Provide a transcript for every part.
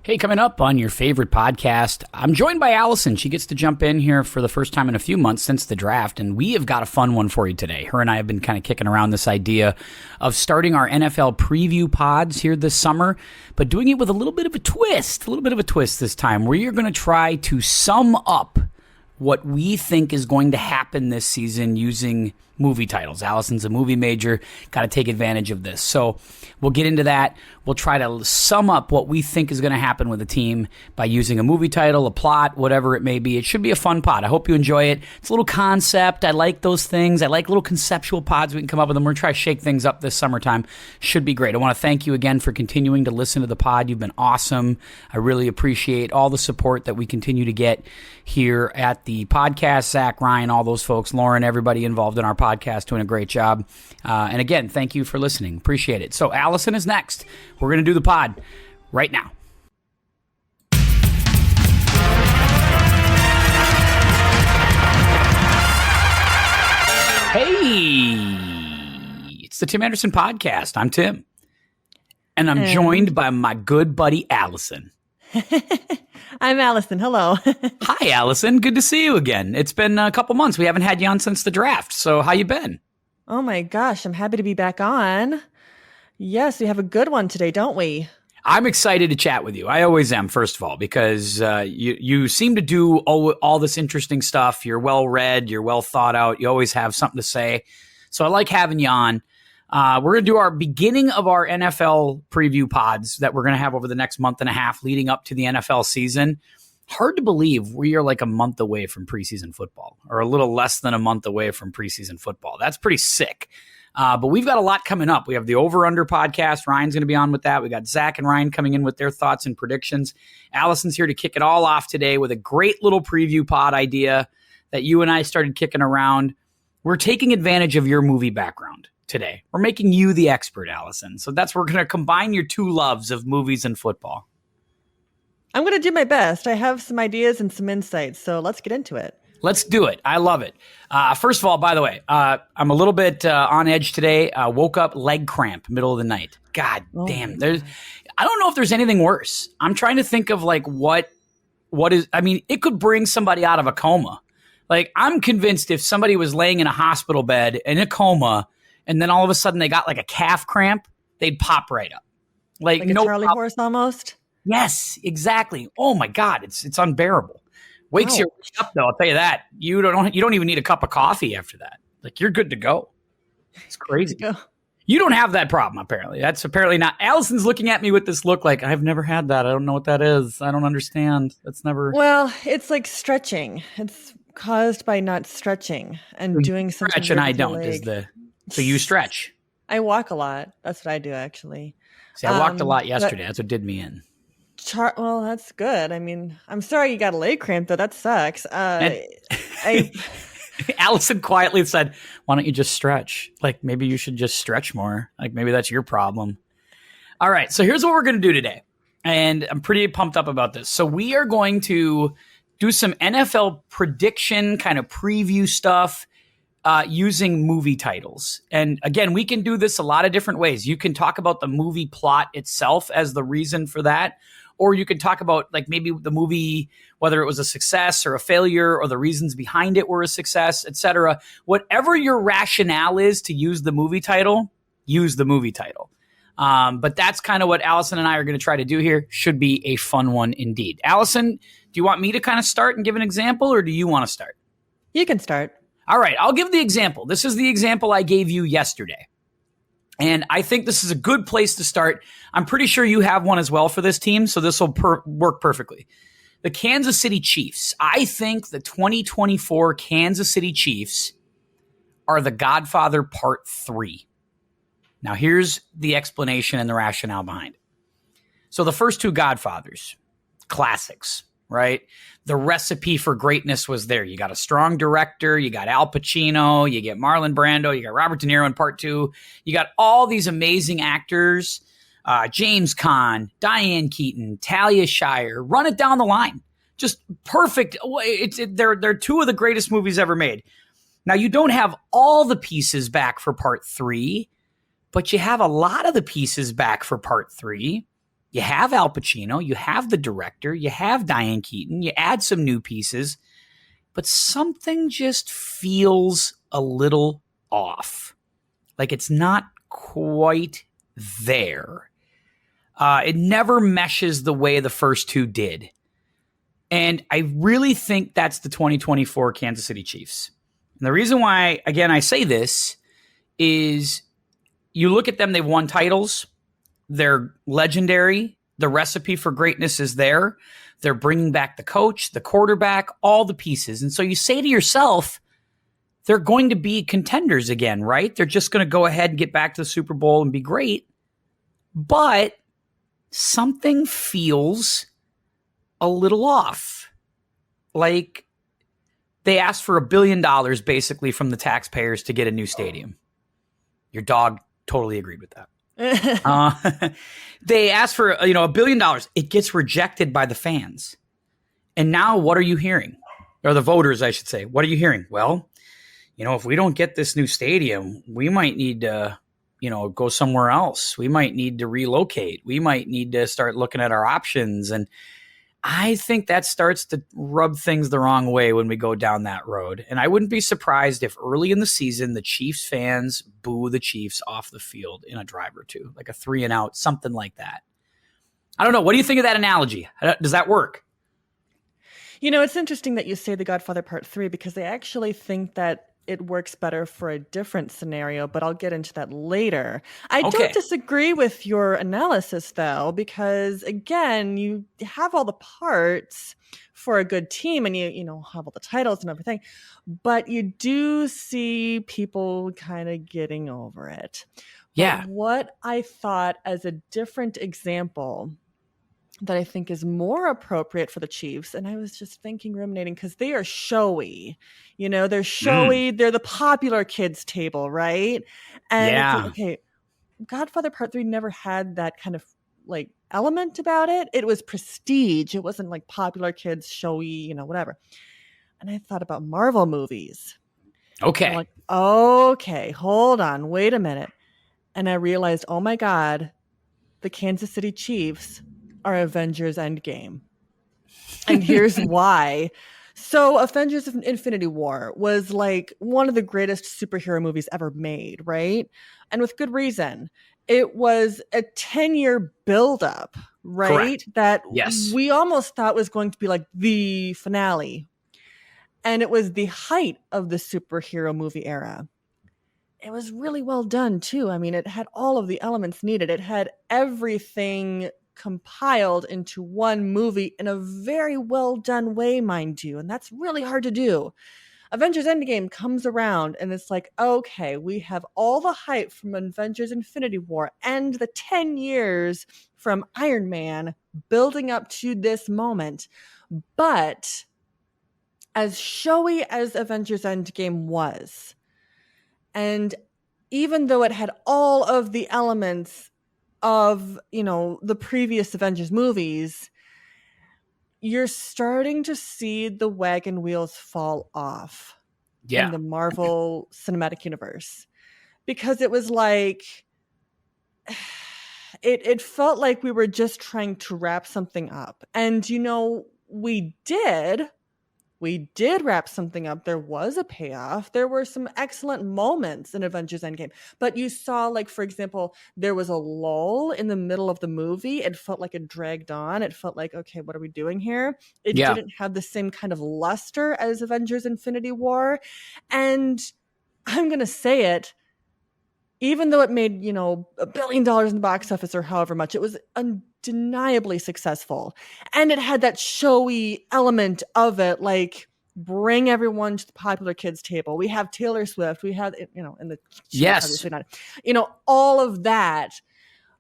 Hey, coming up on your favorite podcast, I'm joined by Allison. She gets to jump in here for the first time in a few months since the draft, and we have got a fun one for you today. Her and I have been kind of kicking around this idea of starting our NFL preview pods here this summer, but doing it with a little bit of a twist this time. We are going to try to sum up what we think is going to happen this season using movie titles. Allison's a movie major, got to take advantage of this. So we'll get into that. We'll try to sum up what we think is going to happen with a team by using a movie title, a plot, whatever it may be. It should be a fun pod. I hope you enjoy it. It's a little concept. I like those things. I like little conceptual pods. We can come up with them. We're going to try to shake things up this summertime. Should be great. I want to thank you again for continuing to listen to the pod. You've been awesome. I really appreciate all the support that we continue to get here at the podcast. Zach, Ryan, all those folks, Lauren, everybody involved in our podcast doing a great job. And again, thank you for listening. Appreciate it. So Allison is next. We're going to do the pod right now. Hey, it's the Tim Anderson Podcast. I'm Tim. And I'm joined by my good buddy, Allison. I'm Allison. Hello. Hi, Allison. Good to see you again. It's been a couple months. We haven't had you on since the draft. So how you been? Oh my gosh, I'm happy to be back on. Yes, we have a good one today, don't we? I'm excited to chat with you. I always am, first of all, because you seem to do all this interesting stuff. You're well-read. You're well thought out. You always have something to say. So I like having you on. We're going to do our beginning of our NFL preview pods that we're going to have over the next month and a half leading up to the NFL season. Hard to believe we are like a month away from preseason football, or a little less than a month away from preseason football. That's pretty sick. But we've got a lot coming up. We have the Over-Under podcast. Ryan's going to be on with that. We got Zach and Ryan coming in with their thoughts and predictions. Allison's here to kick it all off today with a great little preview pod idea that you and I started kicking around. We're taking advantage of your movie background today. We're making you the expert, Allison. So we're going to combine your two loves of movies and football. I'm going to do my best. I have some ideas and some insights, so let's get into it. Let's do it. I love it. First of all, by the way, I'm a little bit on edge today. Woke up leg cramp middle of the night. God damn. I don't know if there's anything worse. I'm trying to think of like what is, I mean, it could bring somebody out of a coma. Like, I'm convinced if somebody was laying in a hospital bed in a coma and then all of a sudden they got like a calf cramp, they'd pop right up. Like a Charlie horse almost? Yes, exactly. Oh my God, it's unbearable. Wakes you up though, I'll tell you that. You don't even need a cup of coffee after that. Like, you're good to go. It's crazy. You don't have that problem, apparently. That's apparently not. Allison's looking at me with this look like, I've never had that. I don't know what that is. I don't understand. That's never. Well, it's like stretching. It's caused by not stretching and doing something. Stretch and I don't. So you stretch. I walk a lot. That's what I do, actually. See, I walked a lot yesterday. That's what did me in. Well, that's good. I mean, I'm sorry you got a leg cramp, though. That sucks. Allison quietly said, why don't you just stretch? Like, maybe you should just stretch more. Like, maybe that's your problem. All right. So here's what we're going to do today. And I'm pretty pumped up about this. So we are going to do some NFL prediction kind of preview stuff using movie titles. And again, we can do this a lot of different ways. You can talk about the movie plot itself as the reason for that. Or you could talk about like maybe the movie, whether it was a success or a failure or the reasons behind it were a success, etc. Whatever your rationale is to use the movie title, use the movie title. But that's kind of what Allison and I are going to try to do here. Should be a fun one indeed. Allison, do you want me to kind of start and give an example, or do you want to start? You can start. All right, I'll give the example. This is the example I gave you yesterday. And I think this is a good place to start. I'm pretty sure you have one as well for this team, so this will work perfectly. The Kansas City Chiefs. I think the 2024 Kansas City Chiefs are The Godfather Part 3. Now, here's the explanation and the rationale behind it. So the first two Godfathers, classics, right? The recipe for greatness was there. You got a strong director, you got Al Pacino, you get Marlon Brando, you got Robert De Niro in Part 2. You got all these amazing actors, James Caan, Diane Keaton, Talia Shire. Run it down the line. Just perfect. They're two of the greatest movies ever made. Now, you don't have all the pieces back for Part 3, but you have a lot of the pieces back for Part 3. You have Al Pacino, you have the director, you have Diane Keaton, you add some new pieces, but something just feels a little off. Like it's not quite there. It never meshes the way the first two did. And I really think that's the 2024 Kansas City Chiefs. And the reason why, again, I say this is you look at them, they've won titles. They're legendary. The recipe for greatness is there. They're bringing back the coach, the quarterback, all the pieces. And so you say to yourself, they're going to be contenders again, right? They're just going to go ahead and get back to the Super Bowl and be great. But something feels a little off. Like they asked for $1 billion basically from the taxpayers to get a new stadium. Your dog totally agreed with that. They asked for $1 billion. It gets rejected by the fans. And now what are you hearing? Or the voters, I should say. What are you hearing? Well, if we don't get this new stadium, we might need to, go somewhere else. We might need to relocate. We might need to start looking at our options. And I think that starts to rub things the wrong way when we go down that road. And I wouldn't be surprised if early in the season, the Chiefs fans boo the Chiefs off the field in a drive or two, like a 3-and-out, something like that. I don't know. What do you think of that analogy? Does that work? It's interesting that you say The Godfather Part 3 because I actually think that it works better for a different scenario, but I'll get into that later. I don't disagree with your analysis, though, because, again, you have all the parts for a good team and you have all the titles and everything, but you do see people kind of getting over it. Yeah. But what I thought as a different example that I think is more appropriate for the Chiefs. And I was just ruminating, because they are showy. They're showy. They're the popular kids table, right? And it's like, okay, Godfather Part 3 never had that kind of element about it. It was prestige. It wasn't like popular kids, showy, whatever. And I thought about Marvel movies. Okay. I'm like, okay, hold on, wait a minute. And I realized, oh my God, the Kansas City Chiefs are Avengers Endgame. And here's why. So Avengers Infinity War was like one of the greatest superhero movies ever made, right? And with good reason. It was a 10-year buildup, right? Correct. That yes. we almost thought was going to be like the finale. And it was the height of the superhero movie era. It was really well done, too. I mean, it had all of the elements needed. It had everything compiled into one movie in a very well done way, mind you. And that's really hard to do. Avengers Endgame comes around and it's like, okay, we have all the hype from Avengers Infinity War and the 10 years from Iron Man building up to this moment. But as showy as Avengers Endgame was, and even though it had all of the elements of, the previous Avengers movies, you're starting to see the wagon wheels fall off in the Marvel Cinematic Universe. Because it was like, it felt like we were just trying to wrap something up. And, we did wrap something up. There was a payoff. There were some excellent moments in Avengers Endgame. But you saw, for example, there was a lull in the middle of the movie. It felt like it dragged on. It felt like, okay, what are we doing here? It didn't have the same kind of luster as Avengers Infinity War. And I'm going to say it, even though it made, $1 billion in the box office or however much, it was undeniably successful. And it had that showy element of it, like bring everyone to the popular kids table. We have Taylor Swift. We have, in the yes, obviously not, all of that.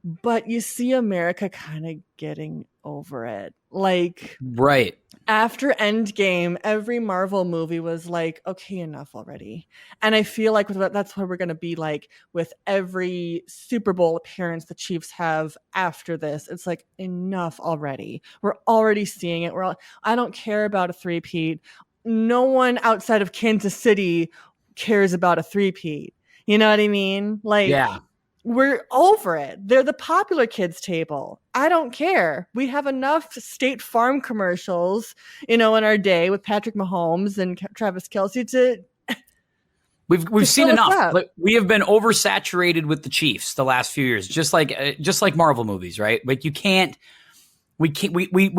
But you see America kind of getting over it. Right. After Endgame, every Marvel movie was like, okay, enough already. And I feel like that's what we're going to be like with every Super Bowl appearance the Chiefs have after this. It's like, enough already. We're already seeing it. I don't care about a three-peat. No one outside of Kansas City cares about a three-peat. You know what I mean? Yeah. We're over it. They're the popular kids table. I don't care. We have enough State Farm commercials, in our day with Patrick Mahomes and Travis Kelce to We've seen fill us enough. up. We have been oversaturated with the Chiefs the last few years, just like Marvel movies, right? Like we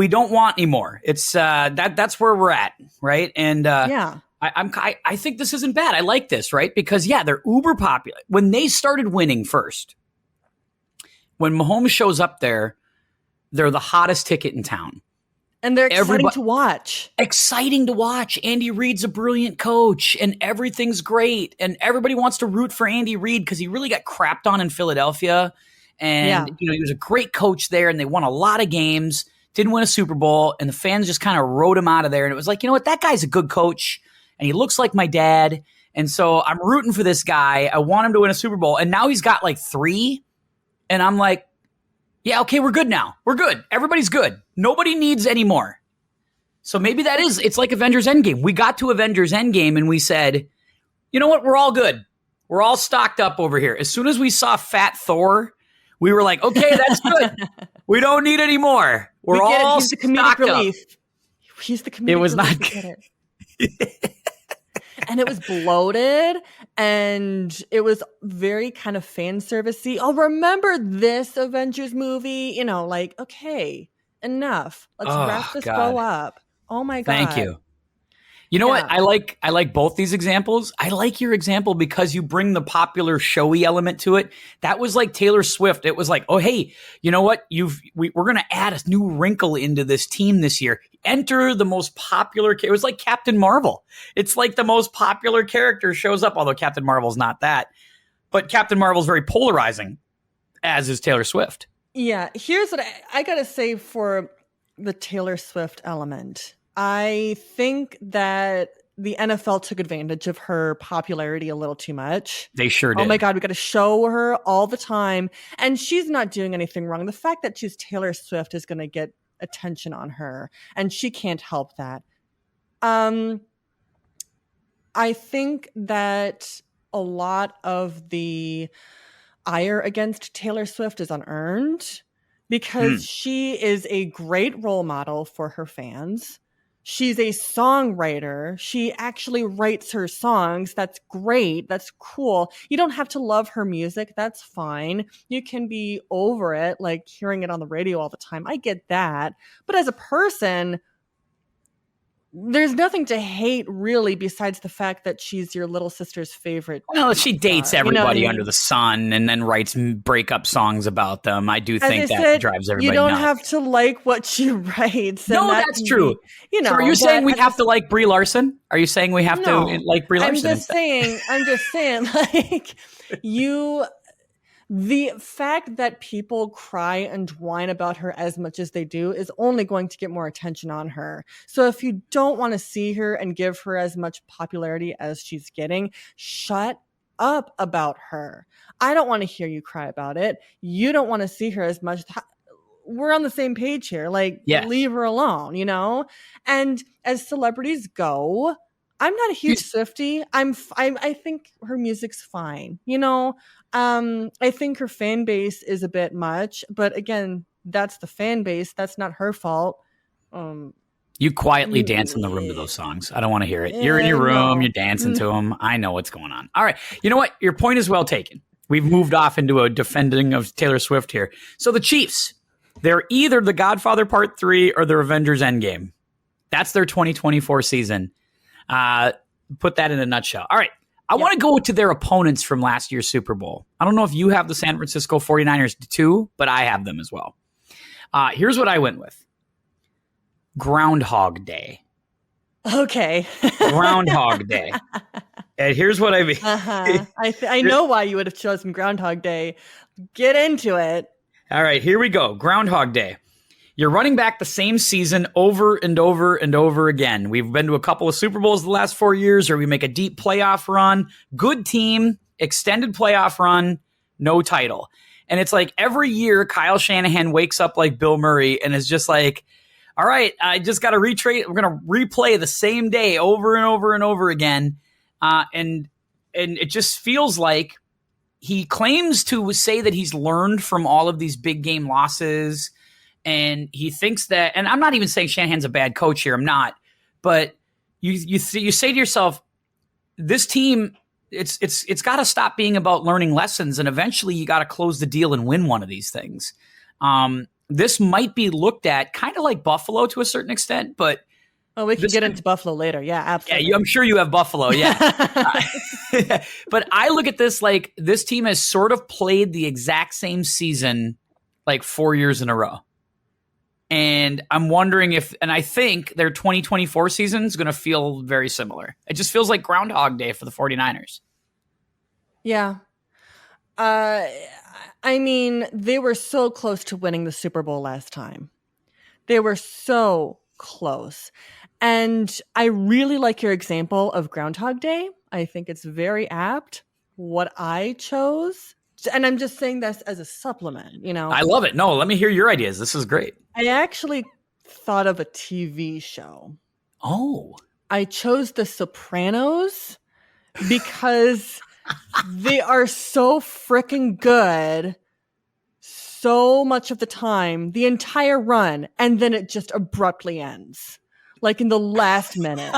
don't want any more. It's that's where we're at, right? And Yeah. I think this isn't bad. I like this, right? Because they're uber popular. When they started winning first, when Mahomes shows up there, they're the hottest ticket in town. And they're exciting to watch. Exciting to watch. Andy Reid's a brilliant coach and everything's great. And everybody wants to root for Andy Reid because he really got crapped on in Philadelphia. And, he was a great coach there and they won a lot of games, didn't win a Super Bowl. And the fans just kind of wrote him out of there. And it was like, you know what? That guy's a good coach and he looks like my dad. And so I'm rooting for this guy. I want him to win a Super Bowl. And now he's got like 3. And I'm like, yeah, okay, we're good now. We're good. Everybody's good. Nobody needs any more. So maybe it's like Avengers Endgame. We got to Avengers Endgame and we said, you know what? We're all good. We're all stocked up over here. As soon as we saw Fat Thor, we were like, okay, that's good. We don't need any more. We're all He's the comedic relief. He's the comedic relief. It was not good. And it was bloated and it was very kind of fan servicey. Oh, remember this Avengers movie? Okay, enough. Let's wrap this bow up. Oh my God. Thank you. You know what? I like both these examples. I like your example because you bring the popular showy element to it. That was like Taylor Swift. It was like, oh, hey, you know what? We're going to add a new wrinkle into this team this year. Enter the most popular. It was like Captain Marvel. It's like the most popular character shows up, although Captain Marvel's not that. But Captain Marvel's very polarizing, as is Taylor Swift. Yeah. Here's what I got to say for the Taylor Swift element. I think that the NFL took advantage of her popularity a little too much. They sure did. Oh my God, we got to show her all the time. And she's not doing anything wrong. The fact that she's Taylor Swift is going to get attention on her, and she can't help that. I think that a lot of the ire against Taylor Swift is unearned because she is a great role model for her fans. She's a songwriter. She actually writes her songs. That's great. That's cool. You don't have to love her music. That's fine. You can be over it, like hearing it on the radio all the time. I get that. But as a person, there's nothing to hate really besides the fact that she's your little sister's favorite. Well, she dates everybody under the sun and then writes breakup songs about them. I do think that drives everybody nuts. You don't nuts. have to like what she writes. No, that's true. So are you saying we have to like Brie Larson? Are you saying we have to like Brie Larson? I'm just saying, like the fact that people cry and whine about her as much as they do is only going to get more attention on her. So if you don't want to see her and give her as much popularity as she's getting, shut up about her. I don't want to hear you cry about it. You don't want to see her as much. We're on the same page here. Leave her alone, And as celebrities go, I'm not a huge Swiftie. I think her music's fine. I think her fan base is a bit much, but again, that's the fan base. That's not her fault. You quietly dance in the room to those songs. I don't want to hear it. You're in your room. You're dancing to them. I know what's going on. All right. You know what? Your point is well taken. We've moved off into a defending of Taylor Swift here. So the Chiefs, they're either the Godfather Part 3 or the Avengers Endgame. That's their 2024 season. Put that in a nutshell. All right. I want to go to their opponents from last year's Super Bowl. I don't know if you have the San Francisco 49ers too, but I have them as well. Here's what I went with. Groundhog Day. Okay. Groundhog Day. And here's what I mean. I know why you would have chosen Groundhog Day. Get into it. All right, here we go. Groundhog Day. You're running back the same season over and over and over again. We've been to a couple of Super Bowls the last 4 years, or we make a deep playoff run. Good team, extended playoff run, no title. And it's like every year Kyle Shanahan wakes up like Bill Murray and is just like, all right, I just got to retrade. We're going to replay the same day over and over and over again. And it just feels like he claims to say that he's learned from all of these big game losses, and he thinks that. And I'm not even saying Shanahan's a bad coach here. I'm not, but you say to yourself, this team, it's got to stop being about learning lessons, and eventually you got to close the deal and win one of these things. This might be looked at kind of like Buffalo to a certain extent, but we can get into Buffalo later. Yeah, absolutely. Yeah, I'm sure you have Buffalo. Yeah. But I look at this like this team has sort of played the exact same season like 4 years in a row. And I'm wondering and I think their 2024 season is going to feel very similar. It just feels like Groundhog Day for the 49ers. Yeah. I mean, they were so close to winning the Super Bowl last time. They were so close. And I really like your example of Groundhog Day. I think it's very apt. What I chose, and I'm just saying this as a supplement, I love it. No, let me hear your ideas. This is great. I actually thought of a TV show. Oh. I chose The Sopranos because they are so freaking good so much of the time, the entire run, and then it just abruptly ends. Like in the last minute.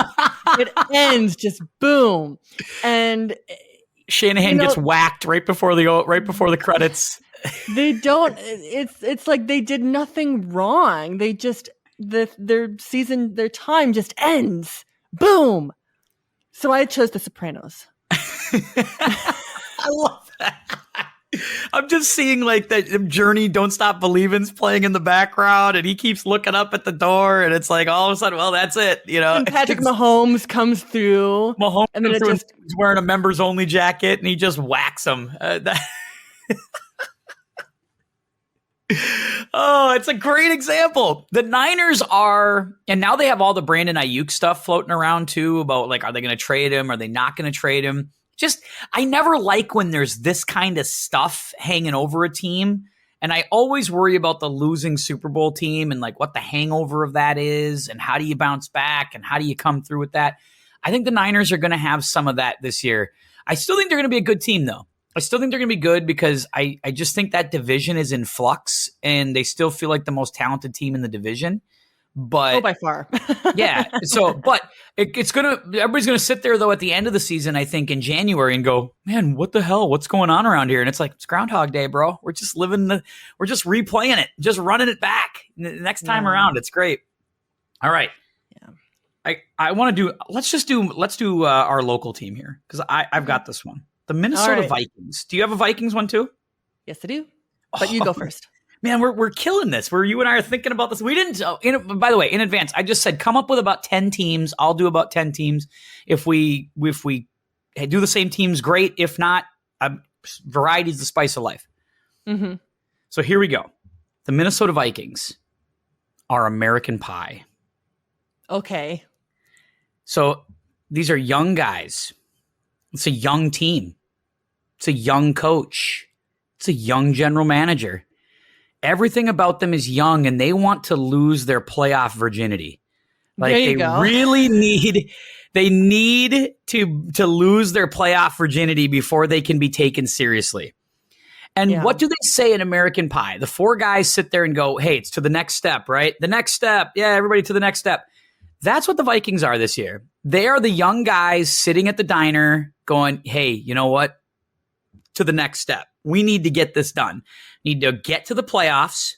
It ends just boom. And Shanahan gets whacked right before the credits. They don't it's like they did nothing wrong. They just their time just ends. Boom. So I chose The Sopranos. I love that. I'm just seeing like that Journey Don't Stop Believing's playing in the background, and he keeps looking up at the door, and it's like all of a sudden, well, that's it, And Patrick Mahomes comes through. And then he's wearing a members only jacket, and he just whacks him. Oh, it's a great example. The Niners and now they have all the Brandon Ayuk stuff floating around too about like, are they going to trade him? Are they not going to trade him? I never like when there's this kind of stuff hanging over a team. And I always worry about the losing Super Bowl team and like what the hangover of that is and how do you bounce back and how do you come through with that? I think the Niners are going to have some of that this year. I still think they're going to be a good team though. I still think they're going to be good because I just think that division is in flux and they still feel like the most talented team in the division. But by far. Yeah. So, but everybody's going to sit there though at the end of the season, I think in January and go, man, what the hell? What's going on around here? And it's like, it's Groundhog Day, bro. We're just we're just replaying it, just running it back the next time around. It's great. All right. Yeah. I want to let's do our local team here. Cause I've got this one, the Minnesota Vikings. Do you have a Vikings one too? Yes, I do. But you go first. Man, we're killing this. You and I are thinking about this. We didn't. By the way, in advance, I just said come up with about 10 teams. I'll do about 10 teams. If we do the same teams, great. If not, variety is the spice of life. Mm-hmm. So here we go. The Minnesota Vikings are American Pie. Okay. So these are young guys. It's a young team. It's a young coach. It's a young general manager. Everything about them is young, and they want to lose their playoff virginity. Like they really need to lose their playoff virginity before they can be taken seriously. And what do they say in American Pie? The four guys sit there and go, hey, it's to the next step, right? The next step. Yeah, everybody to the next step. That's what the Vikings are this year. They are the young guys sitting at the diner going, hey, you know what? To the next step. We need to get this done. Need to get to the playoffs.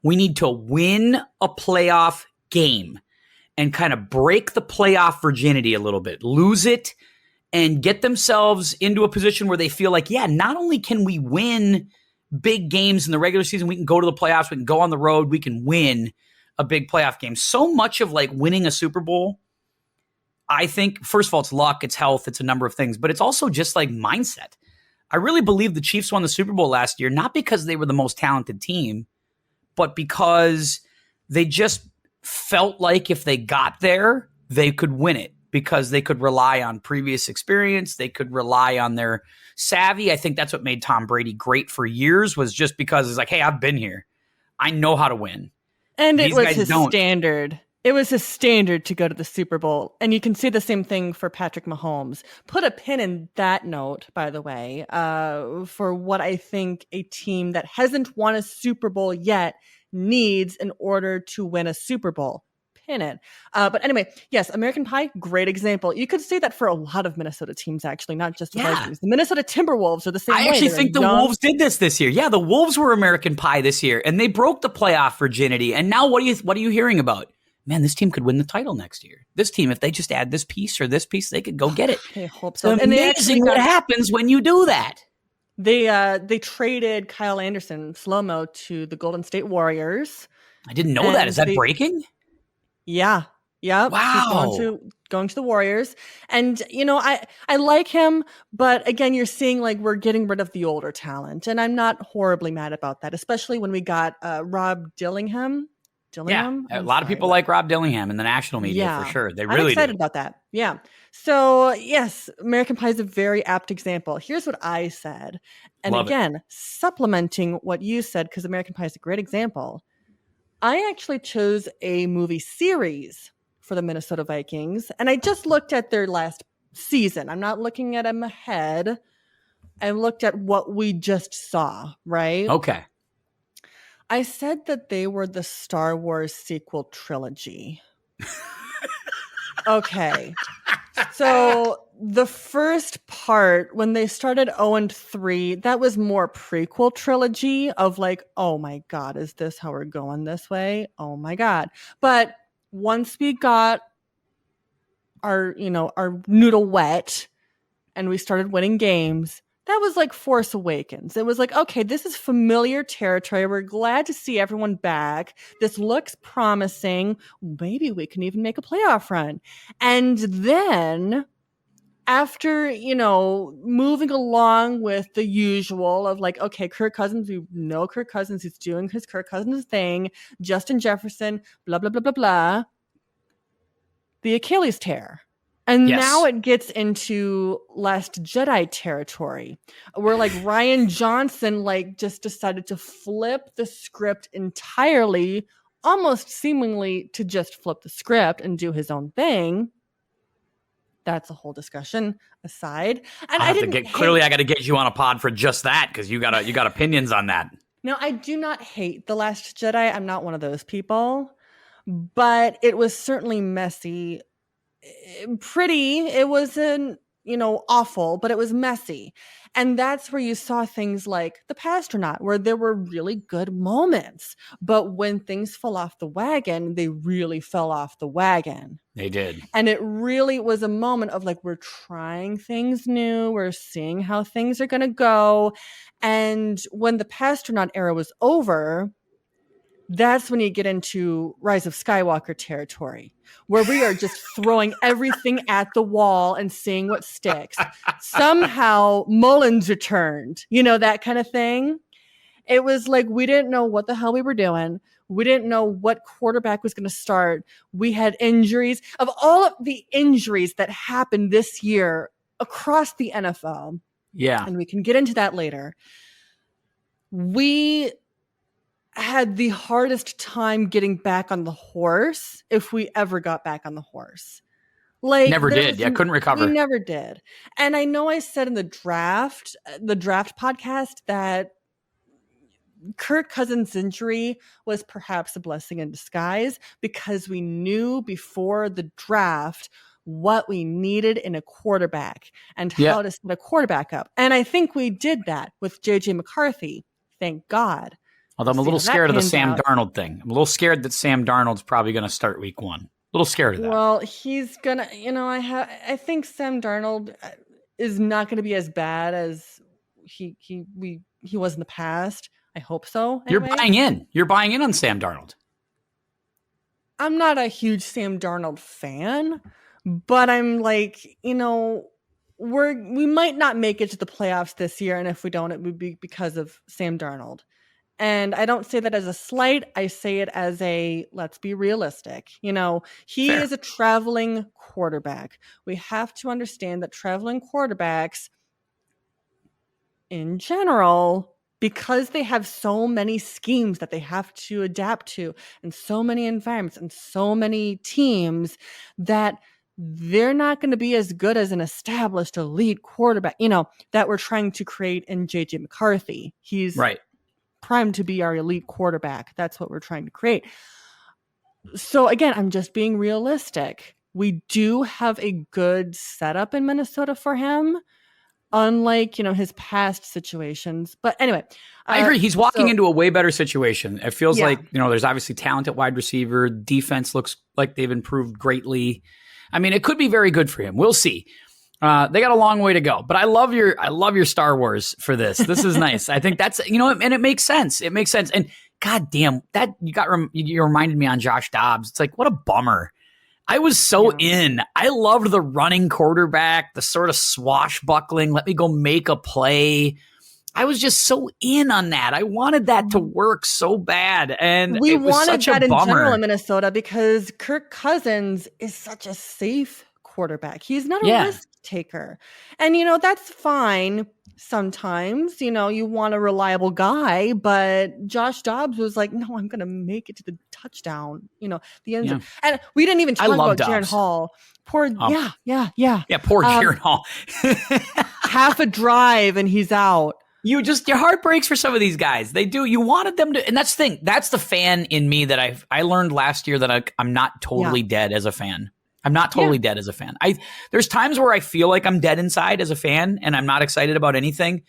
We need to win a playoff game and kind of break the playoff virginity a little bit, lose it, and get themselves into a position where they feel like, yeah, not only can we win big games in the regular season, we can go to the playoffs, we can go on the road, we can win a big playoff game. So much of like winning a Super Bowl, I think, first of all, it's luck, it's health, it's a number of things, but it's also just like mindset. I really believe the Chiefs won the Super Bowl last year, not because they were the most talented team, but because they just felt like if they got there, they could win it because they could rely on previous experience. They could rely on their savvy. I think that's what made Tom Brady great for years, was just because it's like, hey, I've been here. I know how to win. And it was his standard. It was a standard to go to the Super Bowl. And you can see the same thing for Patrick Mahomes. Put a pin in that note, by the way, for what I think a team that hasn't won a Super Bowl yet needs in order to win a Super Bowl. Pin it. But anyway, yes, American Pie, great example. You could say that for a lot of Minnesota teams, actually, not just the Vikings. The Minnesota Timberwolves are the same way. I actually think the Wolves did this year. Yeah, the Wolves were American Pie this year, and they broke the playoff virginity. And now what are you hearing about? Man, this team could win the title next year. This team, if they just add this piece or this piece, they could go get it. I hope so. It's amazing what happens when you do that. They traded Kyle Anderson, slow-mo, to the Golden State Warriors. I didn't know that. Is that breaking? Yeah. Yeah. Wow. He's going to the Warriors. And, I like him, but again, you're seeing like we're getting rid of the older talent. And I'm not horribly mad about that, especially when we got Rob Dillingham. Yeah, a lot of people like Rob Dillingham in the national media for sure. They really I'm excited about that. Yeah. So yes, American Pie is a very apt example. Here's what I said. And again, supplementing what you said, because American Pie is a great example. I actually chose a movie series for the Minnesota Vikings. And I just looked at their last season. I'm not looking at them ahead. I looked at what we just saw, right? Okay. I said that they were the Star Wars sequel trilogy. Okay. So the first part, when they started 0-3, that was more prequel trilogy of like, oh my God, is this how we're going this way? Oh my God. But once we got our noodle wet and we started winning games, that was like Force Awakens. It was like, okay, this is familiar territory. We're glad to see everyone back. This looks promising. Maybe we can even make a playoff run. And then after, moving along with the usual of like, okay, Kirk Cousins, we know Kirk Cousins, he's doing his Kirk Cousins thing. Justin Jefferson, blah, blah, blah, blah, blah. The Achilles tear. And now it gets into Last Jedi territory, where like Rian Johnson just decided to flip the script entirely, almost seemingly to just flip the script and do his own thing. That's a whole discussion aside. And I got to get you on a pod for just that, because you got opinions on that. No, I do not hate The Last Jedi. I'm not one of those people, but it was certainly messy. It wasn't awful, but it was messy. And that's where you saw things like The Pastronaut, where there were really good moments, but when things fell off the wagon, they really fell off the wagon. They did. And it really was a moment of like, we're trying things new, we're seeing how things are going to go. And when the Pastronaut era was over, that's when you get into Rise of Skywalker territory, where we are just throwing everything at the wall and seeing what sticks. Somehow Mullins returned, that kind of thing. It was like, we didn't know what the hell we were doing. We didn't know what quarterback was going to start. We had injuries. Of all of the injuries that happened this year across the NFL. Yeah. And we can get into that later. We had the hardest time getting back on the horse, if we ever got back on the horse. Never did. Yeah, couldn't recover. We never did. And I know I said in the draft podcast, that Kirk Cousins' injury was perhaps a blessing in disguise, because we knew before the draft what we needed in a quarterback and how to set a quarterback up. And I think we did that with JJ McCarthy. Thank God. Although I'm a little scared of the Sam Darnold thing. I'm a little scared that Sam Darnold's probably going to start week 1. A little scared of that. Well, he's going to, I think Sam Darnold is not going to be as bad as he was in the past. I hope so. Anyway. You're buying in. You're buying in on Sam Darnold. I'm not a huge Sam Darnold fan, but I'm like, we might not make it to the playoffs this year. And if we don't, it would be because of Sam Darnold. And I don't say that as a slight. I say it as let's be realistic. He Fair. is a traveling quarterback. We have to understand that traveling quarterbacks in general because they have so many schemes that they have to adapt to and so many environments and so many teams that they're not going to be as good as an established elite quarterback, that we're trying to create in JJ McCarthy. He's right. primed to be our elite quarterback. That's what we're trying to create. So again, I'm just being realistic. We do have a good setup in Minnesota for him, unlike, his past situations. But anyway. I agree. He's walking into a way better situation. It feels like, there's obviously talent at wide receiver. Defense looks like they've improved greatly. I mean, it could be very good for him. We'll see. They got a long way to go, but I love your Star Wars for this. This is nice. I think that's, and it makes sense. It makes sense. And God damn, that you reminded me on Josh Dobbs. It's like, what a bummer. I was so in. I loved the running quarterback, the sort of swashbuckling, let me go make a play. I was just so in on that. I wanted that to work so bad. And we it was wanted such that a in bummer. general in Minnesota because Kirk Cousins is such a safe quarterback. He's not a risk taker. And, that's fine. Sometimes, you want a reliable guy, but Josh Dobbs was like, no, I'm going to make it to the touchdown, the end zone. And we didn't even talk about Jaron Hall. Poor, Yeah, poor Jaron Hall. Half a drive and he's out. Your heart breaks for some of these guys. They do. You wanted them to, and that's the thing. That's the fan in me that I learned last year that I'm not totally dead as a fan. I'm not totally dead as a fan. There's times where I feel like I'm dead inside as a fan and I'm not excited about anything.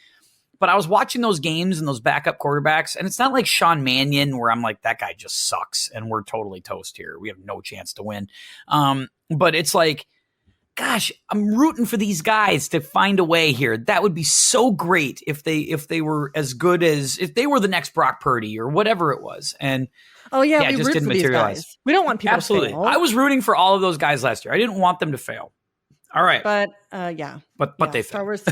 But I was watching those games and those backup quarterbacks, and it's not like Sean Mannion where I'm like, that guy just sucks and we're totally toast here. We have no chance to win. But it's like, gosh, I'm rooting for these guys to find a way here. That would be so great if they were as good as if they were the next Brock Purdy or whatever it was. And we it just root didn't for materialize. These guys. We don't want people Absolutely. to fail. I was rooting for all of those guys last year. I didn't want them to fail. All right. But But they Star failed. Wars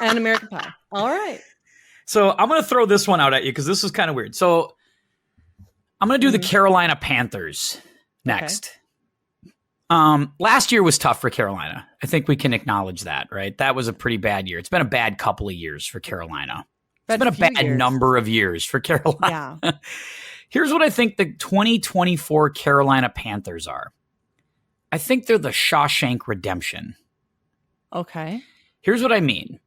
and American Pie. All right. So I'm going to throw this one out at you because this is kind of weird. So I'm going to do the Carolina Panthers next. Okay. Last year was tough for Carolina. I think we can acknowledge that, right? That was a pretty bad year. It's been a bad couple of years for Carolina. It's been a bad number of years for Carolina. Yeah. Here's what I think the 2024 Carolina Panthers are. I think they're the Shawshank Redemption. Okay. Here's what I mean.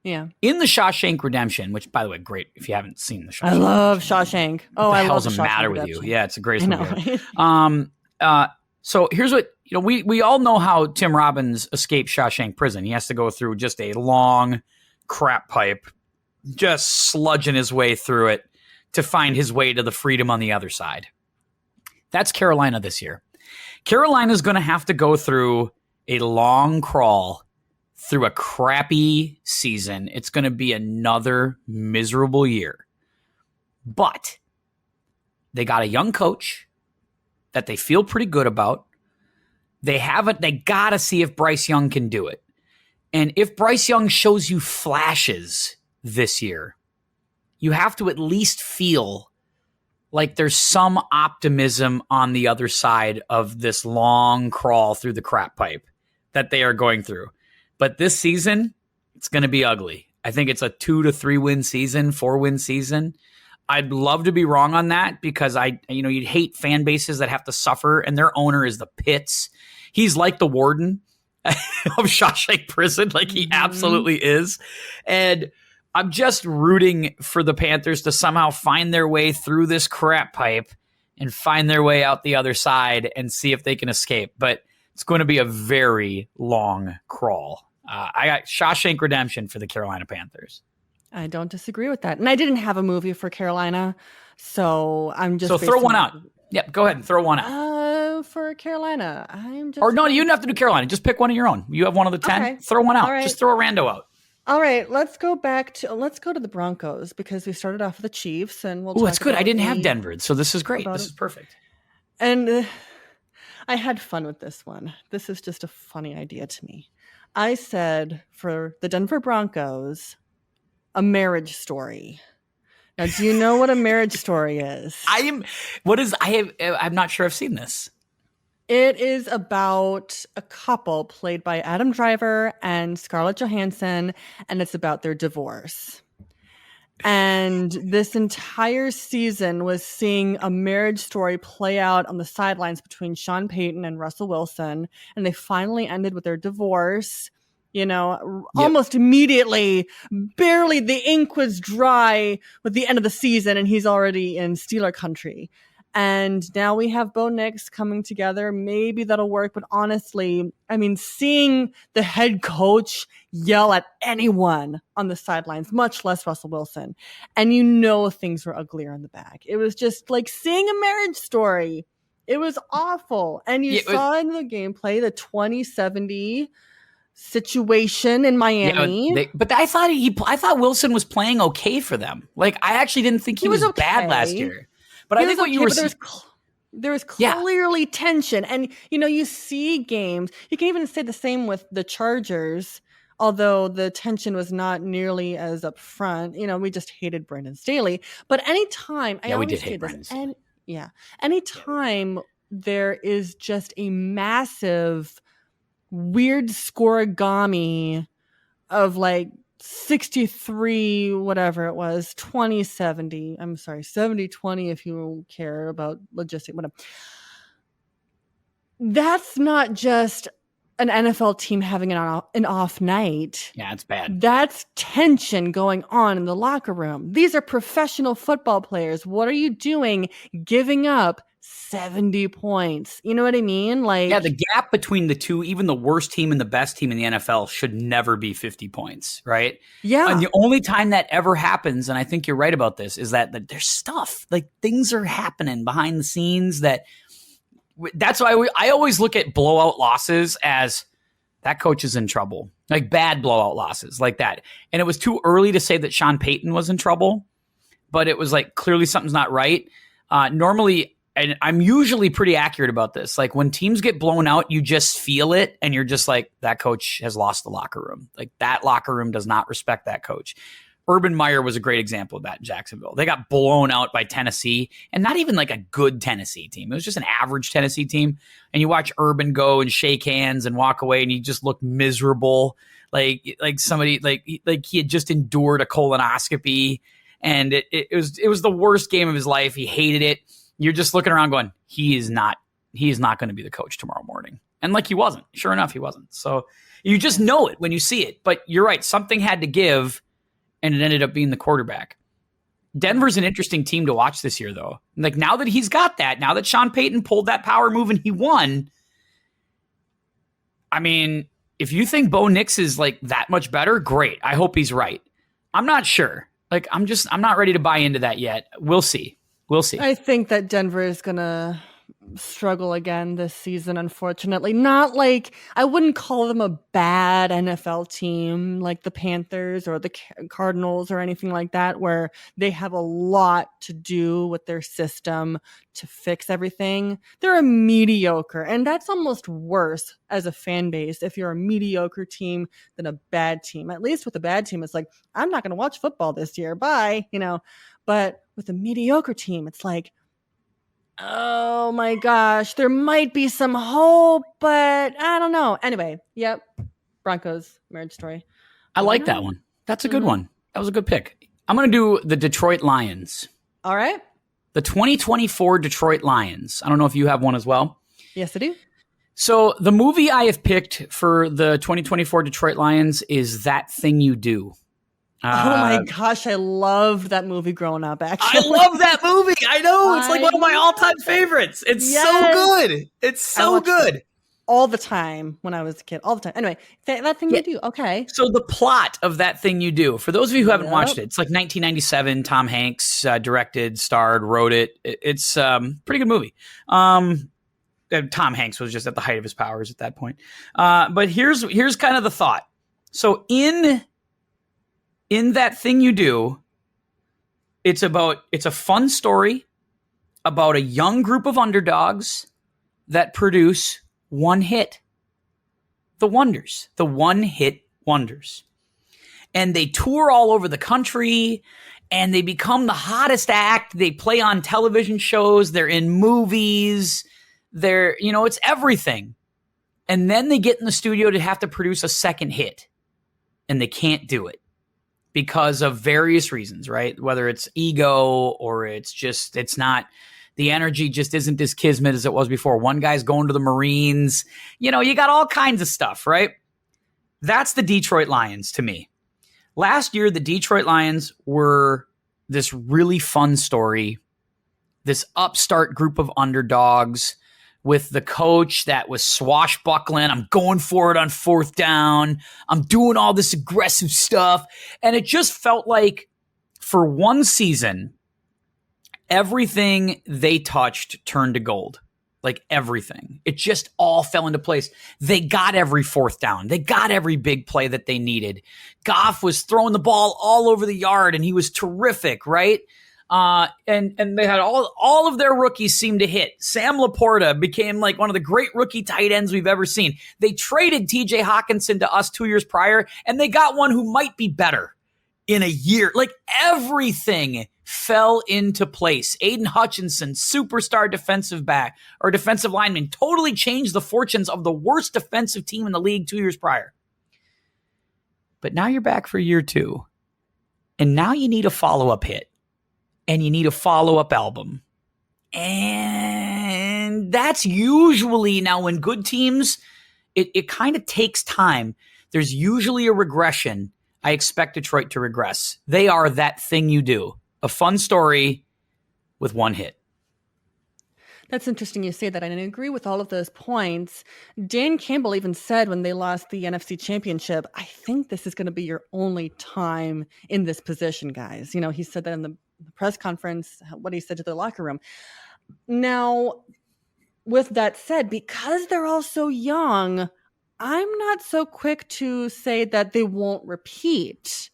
Yeah. In the Shawshank Redemption, which, by the way, great if you haven't seen the Shawshank. I love Shawshank. Oh, what the I hell's love the matter Redemption. with you? Yeah, it's the greatest movie ever. So here's what, we all know how Tim Robbins escaped Shawshank Prison. He has to go through just a long crap pipe, just sludging his way through it to find his way to the freedom on the other side. That's Carolina this year. Carolina's going to have to go through a long crawl through a crappy season. It's going to be another miserable year. But they got a young coach that they feel pretty good about. They got to see if Bryce Young can do it. And if Bryce Young shows you flashes this year, you have to at least feel like there's some optimism on the other side of this long crawl through the crap pipe that they are going through. But this season, it's going to be ugly. I think it's a 2 to 3 win season, 4 win season. I'd love to be wrong on that because you'd hate fan bases that have to suffer, and their owner is the pits. He's like the warden of Shawshank Prison, like he absolutely is. And I'm just rooting for the Panthers to somehow find their way through this crap pipe and find their way out the other side and see if they can escape. But it's going to be a very long crawl. I got Shawshank Redemption for the Carolina Panthers. I don't disagree with that. And I didn't have a movie for Carolina, so I'm just... So throw one out. Yep, go ahead and throw one out. For Carolina, I'm just... Or no, you don't have to do Carolina. Just pick one of your own. You have one of the 10. Okay. Throw one out. Right. Just throw a rando out. All right, let's go to the Broncos because we started off with the Chiefs, and we'll. Oh, that's good. I didn't have Denver, so this is great. This is perfect. And I had fun with this one. This is just a funny idea to me. I said for the Denver Broncos, a marriage story. Now, do you know what a marriage story is? I'm not sure I've seen this. It is about a couple played by Adam Driver and Scarlett Johansson, and it's about their divorce. And this entire season was seeing a marriage story play out on the sidelines between Sean Payton and Russell Wilson. And they finally ended with their divorce, almost immediately. Barely the ink was dry with the end of the season, and he's already in Steeler country. And now we have Bo Nix coming together. Maybe that'll work. But honestly, I mean, seeing the head coach yell at anyone on the sidelines, much less Russell Wilson, and things were uglier in the back. It was just like seeing a marriage story. It was awful. And you saw in the gameplay the 2070 situation in Miami. But I thought Wilson was playing okay for them. Like, I actually didn't think he was okay. Bad last year. But I think what you were saying, there was clearly tension. And, you see games. You can even say the same with the Chargers, although the tension was not nearly as upfront. We just hated Brandon Staley. But anytime, we did hate Brandon Staley. Anytime there is just a massive, weird scoregami of like 63, whatever it was, 2070. I'm sorry, 70-20 if you care about logistics, whatever. That's not just an NFL team having an off night. Yeah, it's bad. That's tension going on in the locker room. These are professional football players. What are you doing giving up 70 points? You know what I mean? Like, yeah, the gap between the two, even the worst team and the best team in the NFL, should never be 50 points, right? Yeah. And the only time that ever happens, and I think you're right about this, is that there's stuff, like things are happening behind the scenes that's why I always look at blowout losses as that coach is in trouble, like bad blowout losses like that. And it was too early to say that Sean Payton was in trouble, but it was like clearly something's not right. Normally, and I'm usually pretty accurate about this, like when teams get blown out, you just feel it and you're just like, that coach has lost the locker room. Like that locker room does not respect that coach. Urban Meyer was a great example of that in Jacksonville. They got blown out by Tennessee, and not even like a good Tennessee team. It was just an average Tennessee team. And you watch Urban go and shake hands and walk away, and he just looked miserable, like somebody like he had just endured a colonoscopy, and it was the worst game of his life. He hated it. You're just looking around going, he is not going to be the coach tomorrow morning. And like he wasn't. Sure enough, he wasn't. So you just know it when you see it. But you're right, something had to give. And it ended up being the quarterback. Denver's an interesting team to watch this year, though. Like now that he's got that, now that Sean Payton pulled that power move and he won, I mean, if you think Bo Nix is like that much better, great. I hope he's right. I'm not sure. Like I'm not ready to buy into that yet. We'll see. I think that Denver is gonna struggle again this season, unfortunately. Not like, I wouldn't call them a bad NFL team like the Panthers or the Cardinals or anything like that, where they have a lot to do with their system to fix everything. They're a mediocre, and that's almost worse as a fan base if you're a mediocre team than a bad team. At least with a bad team, it's like, I'm not going to watch football this year. Bye. But with a mediocre team, it's like, oh my gosh, there might be some hope, but I don't know. Anyway, yep. Broncos marriage story. I like that one. That's a good one. That was a good pick. I'm going to do the Detroit Lions. All right. The 2024 Detroit Lions. I don't know if you have one as well. Yes, I do. So the movie I have picked for the 2024 Detroit Lions is That Thing You Do. Oh my gosh, I loved that movie growing up, actually. I love that movie. I know. It's like one of my all-time favorites. It's so good. It's so good. All the time when I was a kid. All the time. Anyway, That Thing You Do. Okay. So the plot of That Thing You Do, for those of you who haven't watched it, it's like 1997. Tom Hanks directed, starred, wrote it. It's a pretty good movie. Tom Hanks was just at the height of his powers at that point. But here's kind of the thought. So in That Thing You Do, it's a fun story about a young group of underdogs that produce one hit. The Wonders. The one-hit wonders. And they tour all over the country, and they become the hottest act. They play on television shows. They're in movies. It's everything. And then they get in the studio to have to produce a second hit, and they can't do it. because of various reasons, right? Whether it's ego or it's not, the energy just isn't as kismet as it was before. One guy's going to the Marines. You got all kinds of stuff, right? That's the Detroit Lions to me. Last year, the Detroit Lions were this really fun story, this upstart group of underdogs with the coach that was swashbuckling. I'm going for it on fourth down. I'm doing all this aggressive stuff. And it just felt like for one season, everything they touched turned to gold. Like everything. It just all fell into place. They got every fourth down. They got every big play that they needed. Goff was throwing the ball all over the yard, and he was terrific, right? And they had all of their rookies seemed to hit. Sam Laporta became like one of the great rookie tight ends we've ever seen. They traded TJ Hawkinson to us 2 years prior, and they got one who might be better in a year. Like everything fell into place. Aiden Hutchinson, superstar defensive back or defensive lineman, totally changed the fortunes of the worst defensive team in the league 2 years prior. But now you're back for year 2. And now you need a follow-up hit. And you need a follow-up album. And that's usually, now when good teams, it kind of takes time. There's usually a regression. I expect Detroit to regress. They are that thing you do. A fun story with one hit. That's interesting you say that. And I agree with all of those points. Dan Campbell even said when they lost the NFC Championship, I think this is going to be your only time in this position, guys. He said that in the press conference, what he said to the locker room. Now, with that said, because they're all so young, I'm not so quick to say that they won't repeat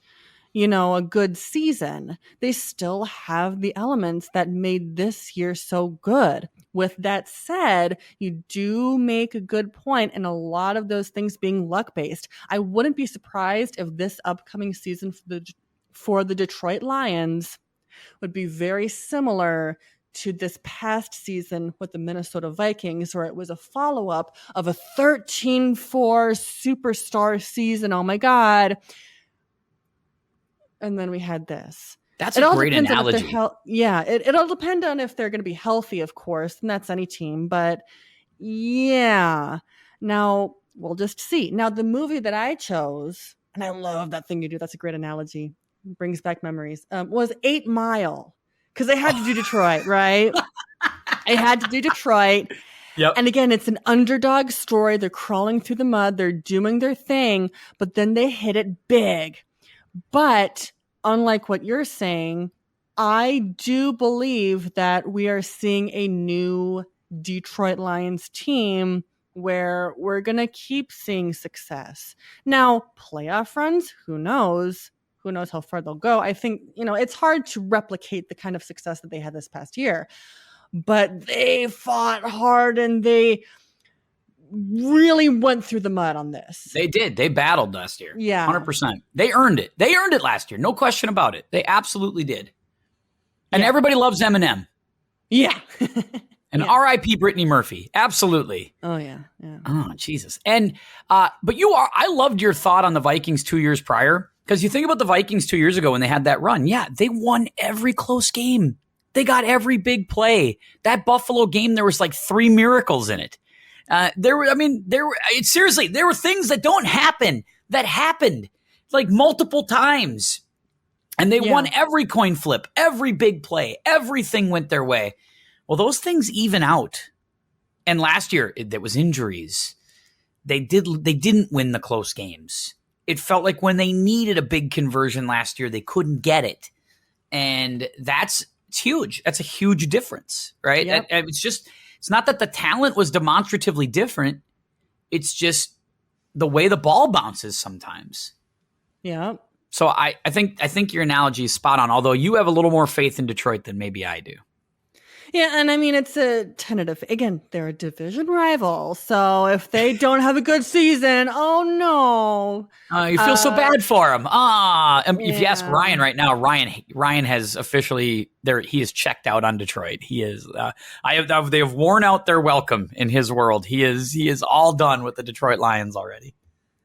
a good season. They still have the elements that made this year so good. With that said, you do make a good point, and a lot of those things being luck-based. I wouldn't be surprised if this upcoming season for the Detroit Lions would be very similar to this past season with the Minnesota Vikings, where it was a follow-up of a 13-4 superstar season. Oh my God. And then we had this. That's a great analogy. It'll depend on if they're going to be healthy, of course, and that's any team. But yeah, now we'll just see. Now, the movie that I chose, and I love that thing you do. That's a great analogy. It brings back memories. Was 8 Mile, because they had to do Detroit, right? I had to do Detroit. Yep. And again, it's an underdog story. They're crawling through the mud. They're doing their thing, but then they hit it big. But unlike what you're saying, I do believe that we are seeing a new Detroit Lions team where we're going to keep seeing success. Now, playoff runs, who knows? Who knows how far they'll go? I think, it's hard to replicate the kind of success that they had this past year. But they fought hard and they really went through the mud on this. They did. They battled last year. Yeah. 100%. They earned it. They earned it last year. No question about it. They absolutely did. And everybody loves Eminem. Yeah. And R.I.P. Brittany Murphy. Absolutely. Oh, yeah. Oh, Jesus. And, but I loved your thought on the Vikings 2 years prior, because you think about the Vikings 2 years ago when they had that run. Yeah, they won every close game. They got every big play. That Buffalo game, there was like 3 miracles in it. There were things that don't happen that happened like multiple times. And they won every coin flip, every big play, everything went their way. Well, those things even out. And last year, there was injuries. They didn't win the close games. It felt like when they needed a big conversion last year, they couldn't get it. And it's huge. That's a huge difference, right? Yep. It's not that the talent was demonstratively different. It's just the way the ball bounces sometimes. Yeah. So I think your analogy is spot on, although you have a little more faith in Detroit than maybe I do. Yeah, and I mean, it's a tentative. Again, they're a division rival, so if they don't have a good season, oh no. You feel so bad for them. If you ask Ryan right now, Ryan has officially he is checked out on Detroit. He is. They have worn out their welcome in his world. He is all done with the Detroit Lions already.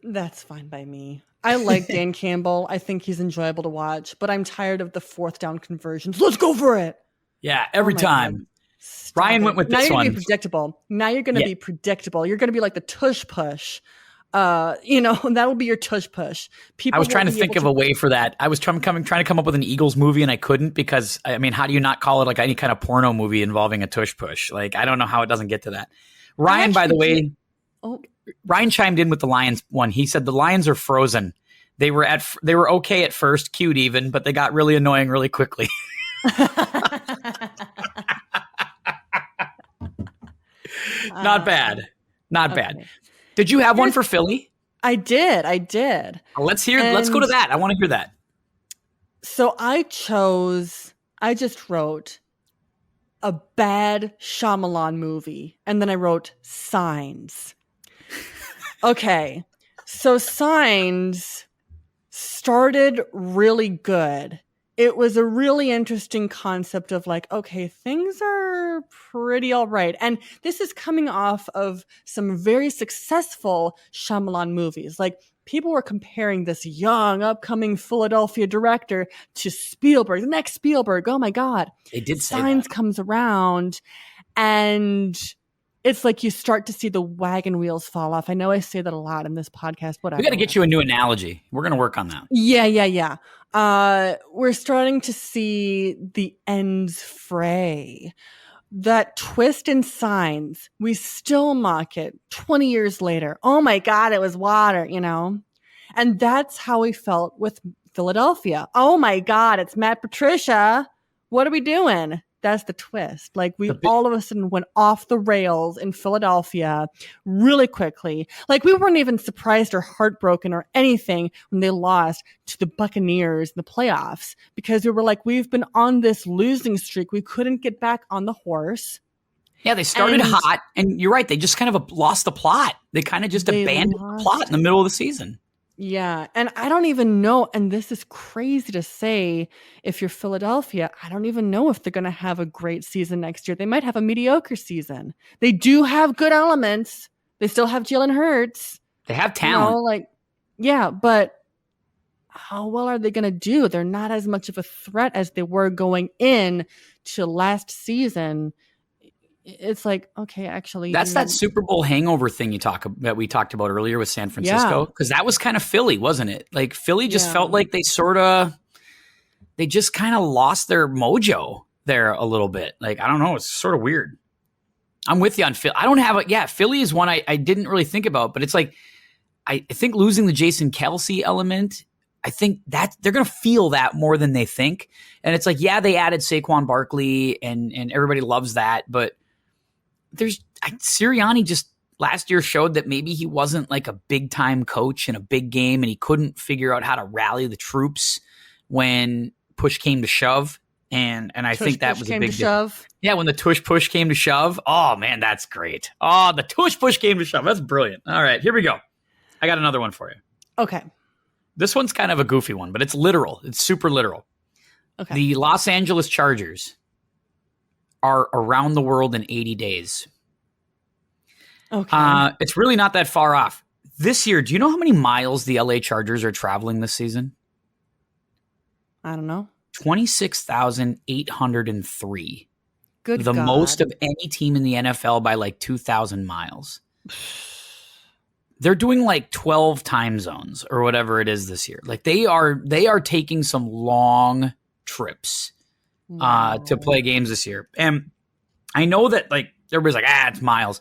That's fine by me. I like Dan Campbell. I think he's enjoyable to watch, but I'm tired of the fourth down conversions. Let's go for it. Yeah, every time. Ryan went with now this you're one. Gonna be predictable. Now you're going to be predictable. You're going to be like the tush push. That'll be your tush push. I was trying to think of a way for that. I was trying to come up with an Eagles movie, and I couldn't because, I mean, how do you not call it like any kind of porno movie involving a tush push? Like, I don't know how it doesn't get to that. Ryan, by the way, Ryan chimed in with the Lions one. He said the Lions are frozen. They were okay at first, cute even, but they got really annoying really quickly. Not bad. Not bad. Did you have one for Philly? I did. Let's go to that. I want to hear that. So I just wrote a bad Shyamalan movie, and then I wrote Signs. Okay. So Signs started really good. It was a really interesting concept of like, okay, things are pretty all right. And this is coming off of some very successful Shyamalan movies. Like, people were comparing this young, upcoming Philadelphia director to Spielberg, the next Spielberg. Oh my God. They did say Signs that. comes around and it's like you start to see the wagon wheels fall off. I know I say that a lot in this podcast. Whatever. We got to get you a new analogy. We're going to work on that. Yeah. We're starting to see the ends fray. That twist in Signs, we still mock it 20 years later. Oh my God, it was water, And that's how we felt with Philadelphia. Oh my God, it's Matt Patricia. What are we doing? That's the twist. Like, we all of a sudden went off the rails in Philadelphia really quickly. Like, we weren't even surprised or heartbroken or anything when they lost to the Buccaneers in the playoffs, because we were like, we've been on this losing streak. We couldn't get back on the horse. Yeah, they started hot, and you're right. They just kind of lost the plot. They kind of just abandoned the plot in the middle of the season. Yeah. And I don't even know. And this is crazy to say, if you're Philadelphia, I don't even know if they're going to have a great season next year. They might have a mediocre season. They do have good elements. They still have Jalen Hurts. They have talent. But how well are they going to do? They're not as much of a threat as they were going in to last season. It's like, okay, actually, that's that Super Bowl hangover thing that we talked about earlier with San Francisco, because that was kind of Philly, wasn't it? Like, Philly just felt like they just kind of lost their mojo there a little bit. Like, I don't know, it's sort of weird. I'm with you on Philly. I don't have Philly is one I didn't really think about, but it's like, I think losing the Jason Kelce element, I think that they're going to feel that more than they think. And it's like, yeah, they added Saquon Barkley and everybody loves that, but Sirianni just last year showed that maybe he wasn't like a big time coach in a big game, and he couldn't figure out how to rally the troops when push came to shove. And I think that was a big deal. Yeah, when the tush push came to shove. Oh man, that's great. Oh, the tush push came to shove. That's brilliant. All right, here we go. I got another one for you. Okay. This one's kind of a goofy one, but it's literal. It's super literal. Okay. The Los Angeles Chargers are around the world in 80 days. Okay. It's really not that far off. This year, do you know how many miles the LA Chargers are traveling this season? I don't know. 26,803. Good The God. most of any team in the NFL by like 2,000 miles. They're doing like 12 time zones or whatever it is this year. Like, they are taking some long trips to play games this year. And I know that like everybody's like, it's miles.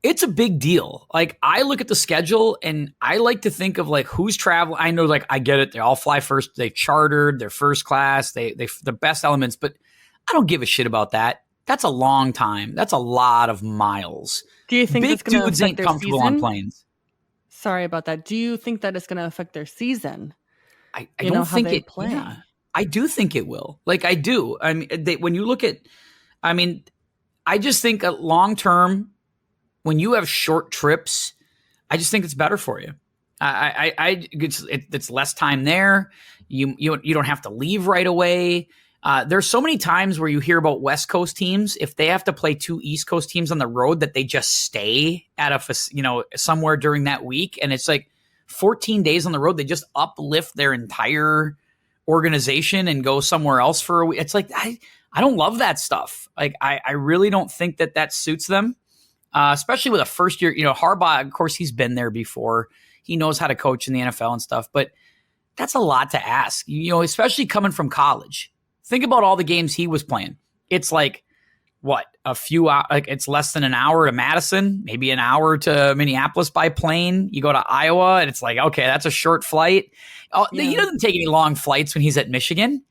It's a big deal. Like, I look at the schedule and I like to think of like who's traveling. I know, like, I get it. They all fly first. They chartered. They're first class. They the best elements, but I don't give a shit about that. That's a long time. That's a lot of miles. Do you think big dudes ain't comfortable on planes? Sorry about that. Do you think that it's going to affect their season? I don't think it play. Yeah, I do think it will. Like, I do. I mean, when you look at, I mean, I just think long term, when you have short trips, I just think it's better for you. It's less time there. You don't have to leave right away. There's so many times where you hear about West Coast teams, if they have to play two East Coast teams on the road, that they just stay at somewhere during that week. And it's like, 14 days on the road, they just uplift their entire organization and go somewhere else for a week. It's like, I don't love that stuff. Like, I really don't think that suits them, especially with a first year. Harbaugh, of course, he's been there before. He knows how to coach in the NFL and stuff, but that's a lot to ask, especially coming from college. Think about all the games he was playing. It's like, what, a few hours, like it's less than an hour to Madison, maybe an hour to Minneapolis by plane. You go to Iowa and it's like, okay, that's a short flight. He doesn't take any long flights when he's at Michigan.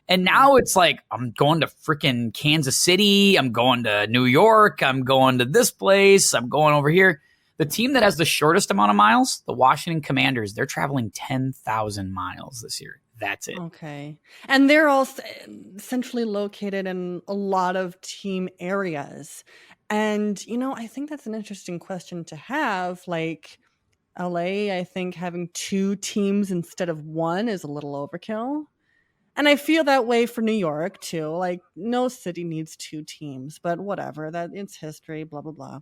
And now it's like, I'm going to freaking Kansas City. I'm going to New York. I'm going to this place. I'm going over here. The team that has the shortest amount of miles, the Washington Commanders, they're traveling 10,000 miles this year. That's it. Okay. And they're all centrally located in a lot of team areas. And, I think that's an interesting question to have. Like LA, I think having 2 teams instead of 1 is a little overkill. And I feel that way for New York too. Like, no city needs 2 teams, but whatever. That it's history, blah, blah, blah.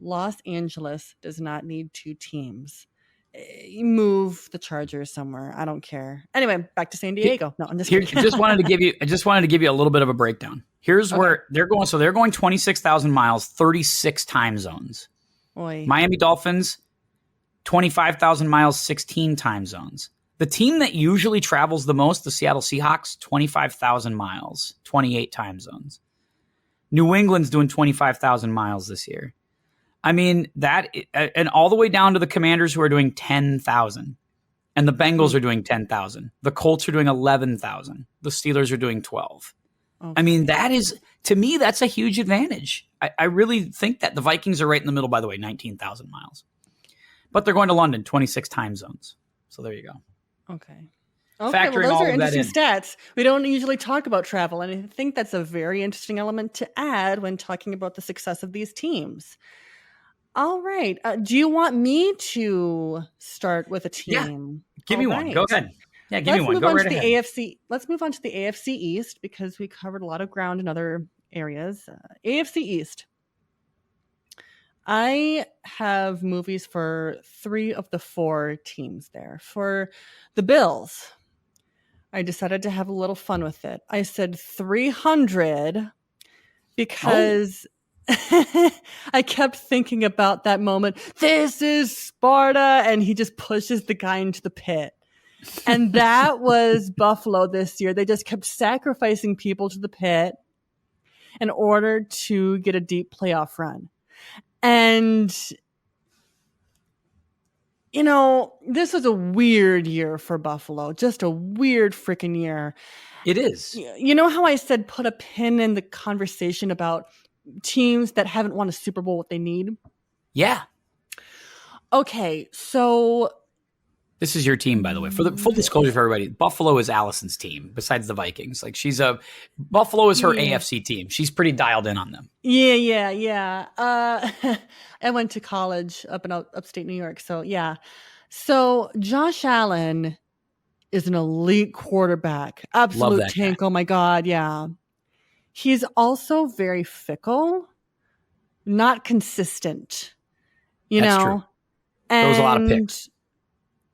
Los Angeles does not need 2 teams. You move the Chargers somewhere. I don't care. Anyway, back to San Diego. No, I'm just kidding. I just wanted to give you a little bit of a breakdown. Here's where they're going. So they're going 26,000 miles, 36 time zones. Oy. Miami Dolphins, 25,000 miles, 16 time zones. The team that usually travels the most, the Seattle Seahawks, 25,000 miles, 28 time zones. New England's doing 25,000 miles this year. I mean, that, and all the way down to the Commanders, who are doing 10,000, and the Bengals are doing 10,000. The Colts are doing 11,000. The Steelers are doing 12. Okay. I mean, that is, to me, that's a huge advantage. I really think that the Vikings are right in the middle, by the way, 19,000 miles. But they're going to London, 26 time zones. So there you go. Okay. Factoring well, those all are of that interesting stats. We don't usually talk about travel, and I think that's a very interesting element to add when talking about the success of these teams. All right. Do you want me to start with a team? Yeah. Give me one. Go ahead. Yeah, give me one. Go right ahead. Let's move on to the AFC East because we covered a lot of ground in other areas. AFC East. I have movies for 3 of the 4 teams there. For the Bills, I decided to have a little fun with it. I said 300 because I kept thinking about that moment. This is Sparta. And he just pushes the guy into the pit. And that was Buffalo this year. They just kept sacrificing people to the pit in order to get a deep playoff run. And, this was a weird year for Buffalo. Just a weird freaking year. It is. You know how I said put a pin in the conversation about teams that haven't won a Super Bowl, what they need? Yeah. Okay, so this is your team, by the way. For the full disclosure for everybody, Buffalo is Allison's team, besides the Vikings. Like Buffalo is her AFC team. She's pretty dialed in on them. Yeah. I went to college up in upstate New York, so yeah. So Josh Allen is an elite quarterback. Absolute tank. Guy. Oh my God, yeah. He's also very fickle, not consistent. That's true. There was a lot of picks.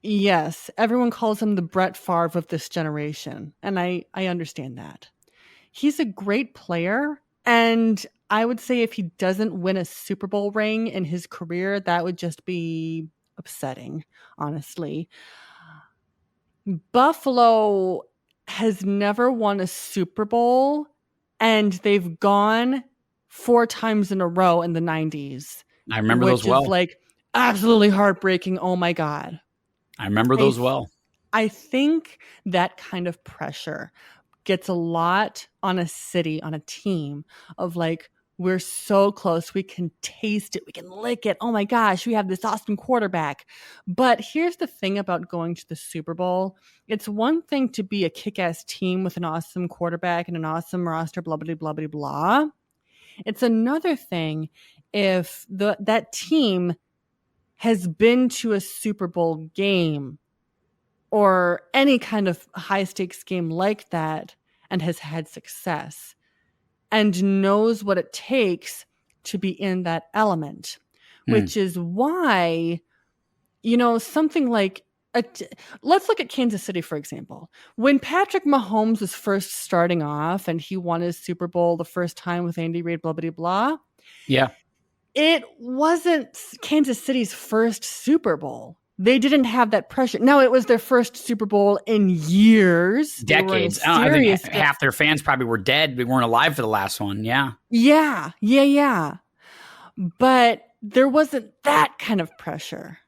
Yes, everyone calls him the Brett Favre of this generation, and I understand that. He's a great player, and I would say if he doesn't win a Super Bowl ring in his career, that would just be upsetting, honestly. Buffalo has never won a Super Bowl, and they've gone 4 times in a row in the 90s. I remember those well. Which is like absolutely heartbreaking. Oh my God. I remember those well. I think that kind of pressure gets a lot on a city, on a team of like, we're so close. We can taste it. We can lick it. Oh my gosh, we have this awesome quarterback. But here's the thing about going to the Super Bowl. It's one thing to be a kick-ass team with an awesome quarterback and an awesome roster, blah, blah, blah, blah, blah. It's another thing if that team has been to a Super Bowl game or any kind of high-stakes game like that and has had success and knows what it takes to be in that element, which is why something like let's look at Kansas City, for example. When Patrick Mahomes was first starting off and he won his Super Bowl the first time with Andy Reid, blah, blah, blah. Yeah. It wasn't Kansas City's first Super Bowl. They didn't have that pressure. No, it was their first Super Bowl in years. Decades. I think half their fans probably were dead. They weren't alive for the last one. Yeah. Yeah. But there wasn't that kind of pressure.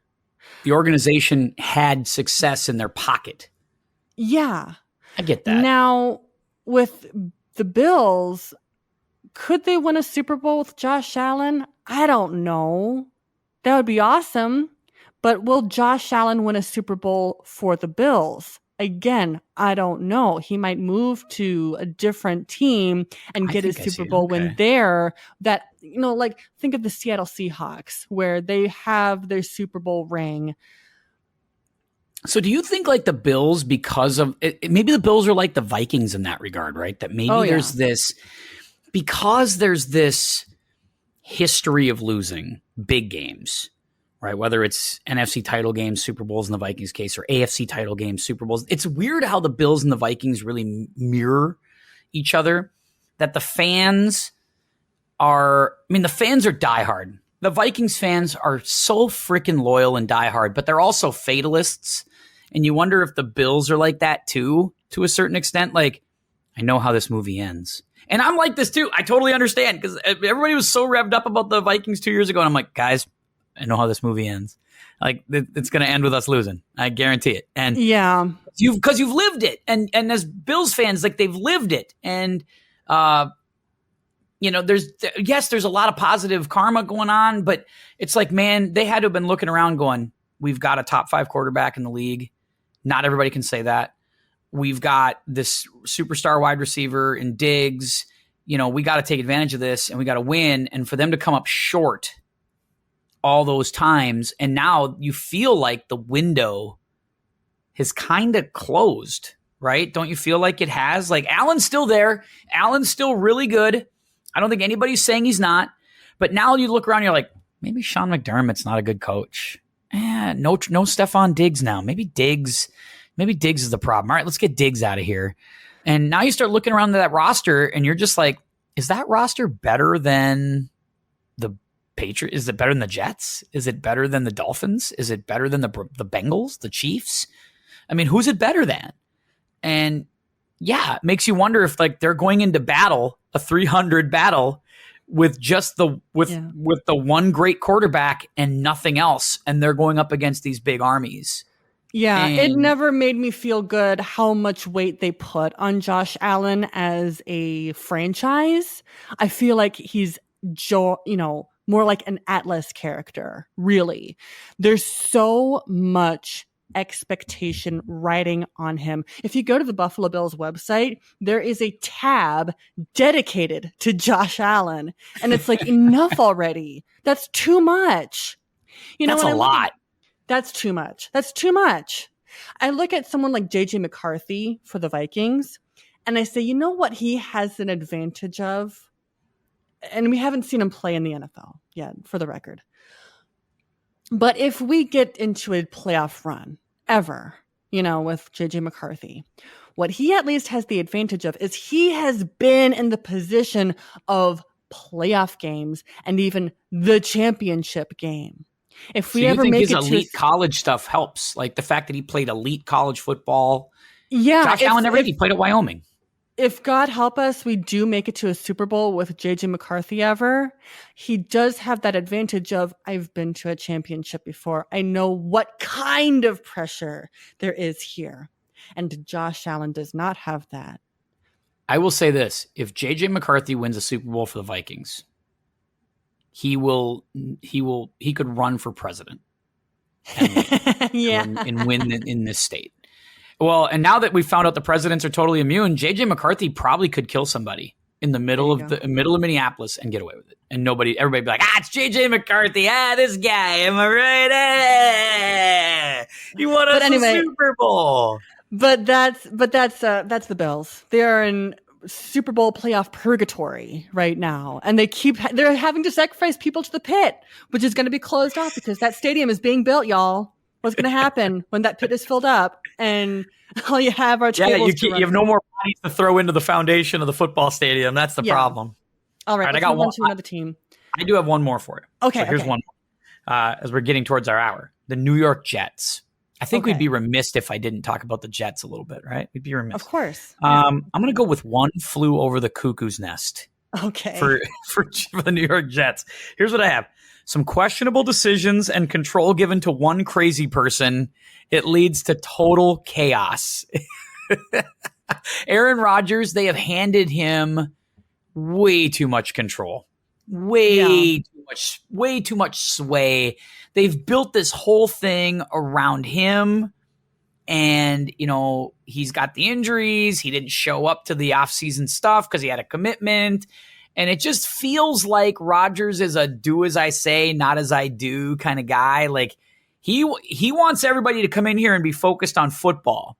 The organization had success in their pocket. Yeah. I get that. Now, with the Bills, could they win a Super Bowl with Josh Allen? I don't know. That would be awesome. But will Josh Allen win a Super Bowl for the Bills? Again, I don't know. He might move to a different team and get his Super Bowl win there. That, like think of the Seattle Seahawks where they have their Super Bowl ring. So do you think like the Bills, because of it, maybe the Bills are like the Vikings in that regard, right? That maybe there's this history of losing big games, right? Whether it's NFC title games, Super Bowls in the Vikings case, or AFC title games, Super Bowls. It's weird how the Bills and the Vikings really mirror each other, that the fans are diehard. The Vikings fans are so freaking loyal and diehard, but they're also fatalists. And you wonder if the Bills are like that too, to a certain extent. Like, I know how this movie ends. And I'm like this too. I totally understand, because everybody was so revved up about the Vikings 2 years ago. And I'm like, guys, I know how this movie ends. Like, it's going to end with us losing. I guarantee it. And yeah, because you've lived it. And as Bills fans, like, they've lived it. And, there's a lot of positive karma going on, but it's like, man, they had to have been looking around going, we've got a top 5 quarterback in the league. Not everybody can say that. We've got this superstar wide receiver in Diggs. We got to take advantage of this and we got to win. And for them to come up short all those times, and now you feel like the window has kind of closed, right? Don't you feel like it has? Like, Allen's still there. Allen's still really good. I don't think anybody's saying he's not. But now you look around and you're like, maybe Sean McDermott's not a good coach. No Stephon Diggs now. Maybe Diggs is the problem. All right, let's get Diggs out of here. And now you start looking around that roster and you're just like, is that roster better than the Patriots? Is it better than the Jets? Is it better than the Dolphins? Is it better than the Bengals, the Chiefs? I mean, who's it better than? And yeah, it makes you wonder if like they're going into battle, a 300 battle, with just with the one great quarterback and nothing else, and they're going up against these big armies. Yeah, it never made me feel good how much weight they put on Josh Allen as a franchise. I feel like he's more like an Atlas character, really. There's so much expectation riding on him. If you go to the Buffalo Bills website, there is a tab dedicated to Josh Allen. And it's like, enough already. That's too much. That's a lot. That's too much. That's too much. I look at someone like JJ McCarthy for the Vikings, and I say, you know what he has an advantage of? And we haven't seen him play in the NFL yet, for the record. But if we get into a playoff run ever, with JJ McCarthy, what he at least has the advantage of is he has been in the position of playoff games and even the championship game. If we ever make it to elite college stuff helps, like the fact that he played elite college football. Yeah. Josh Allen never did. He played at Wyoming. If God help us, we do make it to a Super Bowl with JJ McCarthy ever, he does have that advantage of, I've been to a championship before. I know what kind of pressure there is here. And Josh Allen does not have that. I will say this. If JJ McCarthy wins a Super Bowl for the Vikings, he could run for president and win in this state. Well, and now that we found out the presidents are totally immune, JJ McCarthy probably could kill somebody in the middle of Minneapolis and get away with it. And everybody be like, it's JJ McCarthy. This guy, am I right? He won us a Super Bowl. But that's the Bills. They are in Super Bowl playoff purgatory right now, and they're having to sacrifice people to the pit, which is going to be closed off because that stadium is being built, y'all. what's going to happen when that pit is filled up and all you have are tables. You have no more bodies to throw into the foundation of the football stadium. That's the problem. All right, I got one to another team. I do have one more for you. Okay, so here's one more. As we're getting towards our hour, the New York Jets. I think we'd be remiss if I didn't talk about the Jets a little bit, right? We'd be remiss. Of course. I'm going to go with One Flew Over the Cuckoo's Nest. Okay. For the New York Jets. Here's what I have. Some questionable decisions and control given to one crazy person. It leads to total chaos. Aaron Rodgers, they have handed him way too much control. Way too much sway. They've built this whole thing around him. And, he's got the injuries. He didn't show up to the offseason stuff because he had a commitment. And it just feels like Rodgers is a do as I say, not as I do kind of guy. Like he wants everybody to come in here and be focused on football.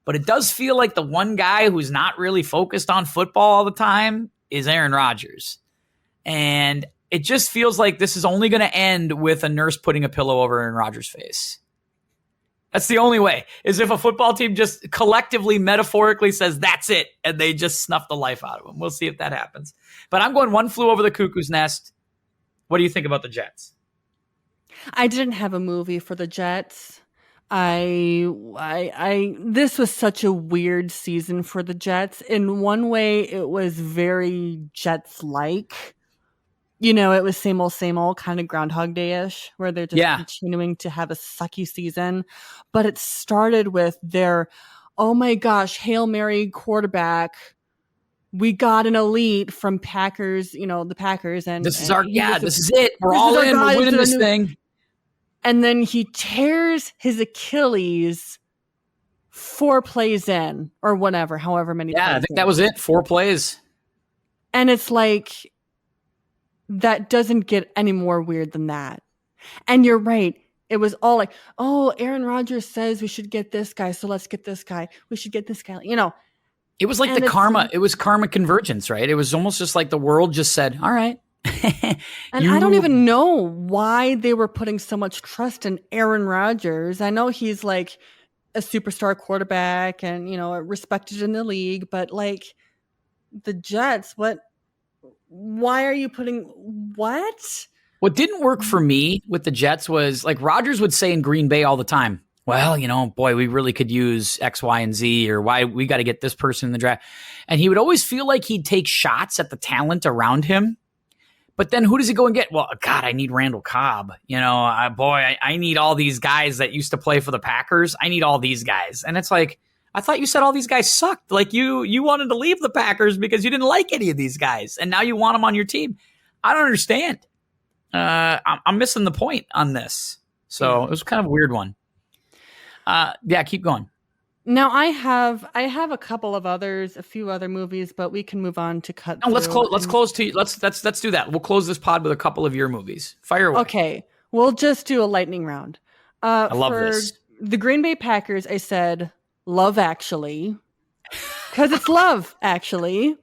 But it does feel like the one guy who's not really focused on football all the time is Aaron Rodgers. And it just feels like this is only going to end with a nurse putting a pillow over Aaron Rodgers' face. That's the only way, is if a football team just collectively, metaphorically says, that's it, and they just snuff the life out of him. We'll see if that happens. But I'm going One Flew Over the Cuckoo's Nest. What do you think about the Jets? I didn't have a movie for the Jets. This was such a weird season for the Jets. In one way, it was very Jets-like. It was same old, kind of Groundhog Day-ish, where they're just continuing to have a sucky season. But it started with their, oh my gosh, Hail Mary quarterback. We got an elite from Packers, the Packers. And this is it. We're all in. We're winning this thing. And then he tears his Achilles 4 plays in, or whatever, however many. Yeah, I think that was it. 4 plays. And it's like, that doesn't get any more weird than that. And you're right. It was all like, oh, Aaron Rodgers says we should get this guy, so let's get this guy. We should get this guy. It was like it was karma convergence, right? It was almost just like the world just said, all right. And I don't even know why they were putting so much trust in Aaron Rodgers. I know he's like a superstar quarterback and, respected in the league, but like the Jets, why are you putting what? What didn't work for me with the Jets was like Rodgers would say in Green Bay all the time, well, boy, we really could use X, Y, and Z, or why we got to get this person in the draft. And he would always feel like he'd take shots at the talent around him. But then who does he go and get? Well, God, I need Randall Cobb. I need all these guys that used to play for the Packers. I need all these guys. And it's like, I thought you said all these guys sucked. Like you wanted to leave the Packers because you didn't like any of these guys, and now you want them on your team. I don't understand. I'm missing the point on this. So it was kind of a weird one. Keep going. Now I have a couple of others, a few other movies, but we can move on to cut. No, let's do that. We'll close this pod with a couple of your movies. Fire away. Okay, we'll just do a lightning round. I love this. The Green Bay Packers, I said Love Actually, because it's Love Actually.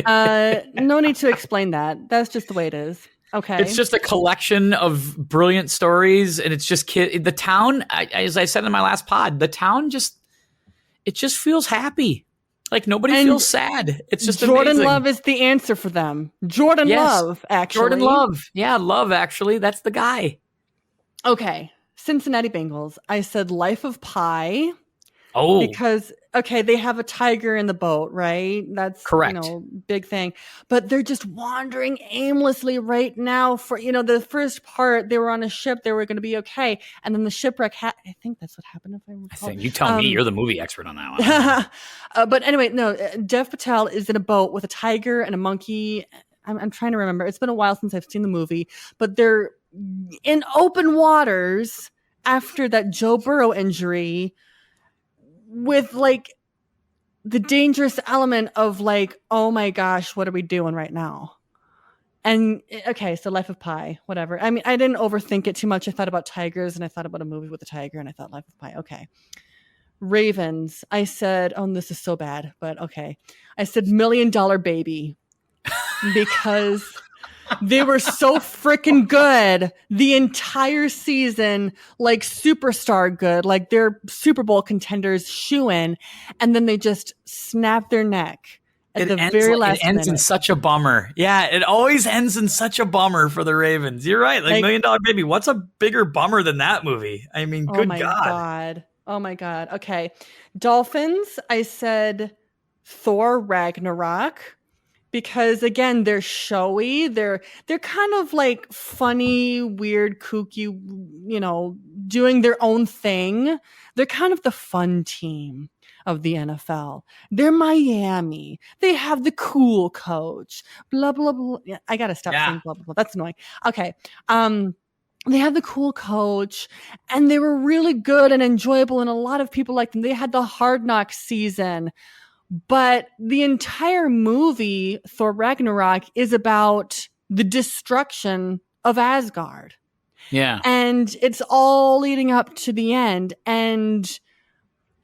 No need to explain that. That's just the way it is. Okay. It's just a collection of brilliant stories, and it's just the town, as I said in my last pod, the town just feels happy. Like nobody feels sad. It's just Jordan amazing. Love is the answer for them. Love, actually. Jordan Love. Yeah, Love, actually. That's the guy. Okay. Cincinnati Bengals. I said Life of Pi. Oh. Because, they have a tiger in the boat, right? That's correct. Big thing. But they're just wandering aimlessly right now for, the first part, they were on a ship, they were going to be okay. And then the shipwreck, I think that's what happened, if I recall. I think you tell me, you're the movie expert on that one. But anyway, no, Dev Patel is in a boat with a tiger and a monkey. I'm trying to remember. It's been a while since I've seen the movie, but they're in open waters after that Joe Burrow injury, with like the dangerous element of like, oh my gosh, what are we doing right now? And so Life of Pi, whatever. I mean, I didn't overthink it too much. I thought about tigers and I thought about a movie with a tiger and I thought Life of Pi. Okay. Ravens. I said, this is so bad, but okay. I said $1 Million Baby because They were so freaking good the entire season, like superstar good, like they're Super Bowl contenders shoo-in, and then they just snap their neck at the very last minute. It ends in such a bummer. Yeah, it always ends in such a bummer for the Ravens. You're right. Like Million Dollar Baby. What's a bigger bummer than that movie? I mean, good God. Oh my God. Okay. Dolphins, I said Thor Ragnarok. Because again, they're showy. They're kind of like funny, weird, kooky, doing their own thing. They're kind of the fun team of the NFL. They're Miami. They have the cool coach. Blah blah blah. Yeah, I gotta stop saying blah blah blah. That's annoying. Okay. They had the cool coach, and they were really good and enjoyable, and a lot of people liked them. They had the Hard Knock season. But the entire movie, Thor Ragnarok, is about the destruction of Asgard. Yeah. And it's all leading up to the end. And,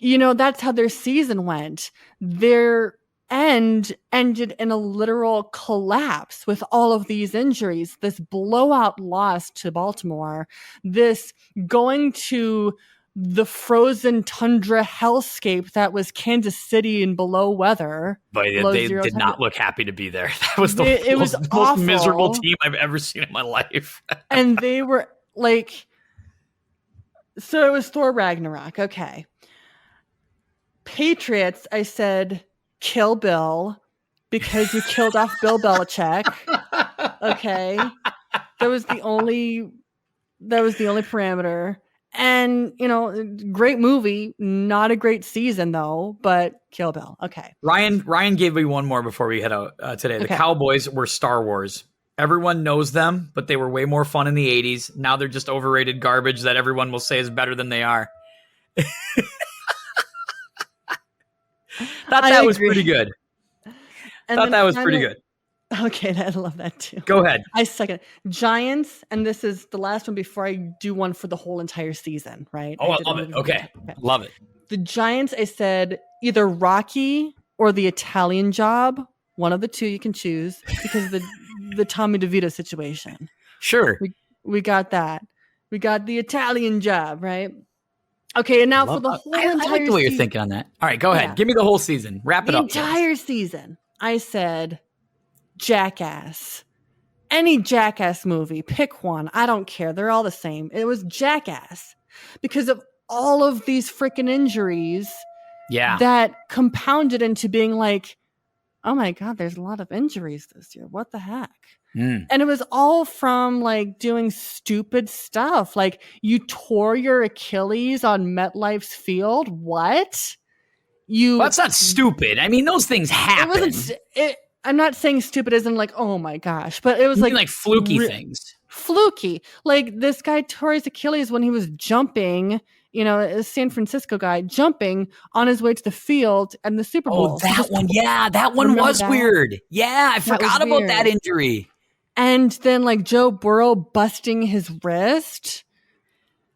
that's how their season went. Their end ended in a literal collapse with all of these injuries, this blowout loss to Baltimore, this going to the frozen tundra hellscape that was Kansas City in below weather. But they did not look happy to be there. That was the most miserable team I've ever seen in my life. And they were like, so it was Thor Ragnarok. Okay. Patriots, I said, Kill Bill because you killed off Bill Belichick. Okay. That was the only parameter. And, great movie, not a great season though, but Kill Bill. Okay. Ryan gave me one more before we head out today. The Cowboys were Star Wars. Everyone knows them, but they were way more fun in the 80s. Now they're just overrated garbage that everyone will say is better than they are. Thought that was pretty good. Thought that was pretty good. Okay, I love that too. Go ahead. I second. Giants, and this is the last one before I do one for the whole entire season, right? Oh, I love it. Okay. Love it. The Giants, I said either Rocky or The Italian Job. One of the two you can choose because of the Tommy DeVito situation. Sure. We got that. We got The Italian Job, right? Okay, and now for the whole entire season. I like the way you're thinking on that. All right, go ahead. Give me the whole season. Wrap it up. The entire season. I said Jackass. Any Jackass movie, pick one. I don't care. They're all the same. It was Jackass because of all of these freaking injuries that compounded into being like, oh my God, there's a lot of injuries this year. What the heck? And it was all from like doing stupid stuff. Like you tore your Achilles on MetLife's field. What? Well, that's not stupid. I mean, those things happen. I'm not saying stupid as in like, oh my gosh, but it was like fluky things. Fluky. Like this guy tore his Achilles when he was jumping, a San Francisco guy jumping on his way to the field and the Super Bowl. Oh, that one. Yeah, that one was weird. Yeah, I forgot about that injury. And then like Joe Burrow busting his wrist.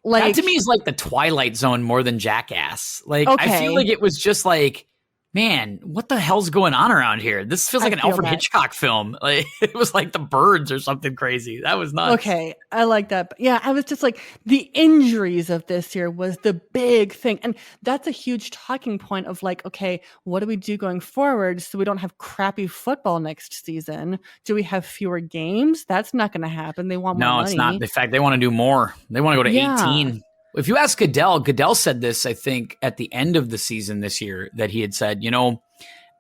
Like that to me is like the Twilight Zone more than Jackass. Like I feel like it was just like, man, what the hell's going on around here? This feels like an Alfred Hitchcock film. Like it was like The Birds or something crazy. That was nuts. Okay, I like that. But yeah, I was just like, the injuries of this year was the big thing. And that's a huge talking point of like, okay, what do we do going forward so we don't have crappy football next season? Do we have fewer games? That's not going to happen. They want more money. No, it's not. In fact, they want to do more. They want to go to 18. If you ask Goodell said this, I think, at the end of the season this year, that he had said,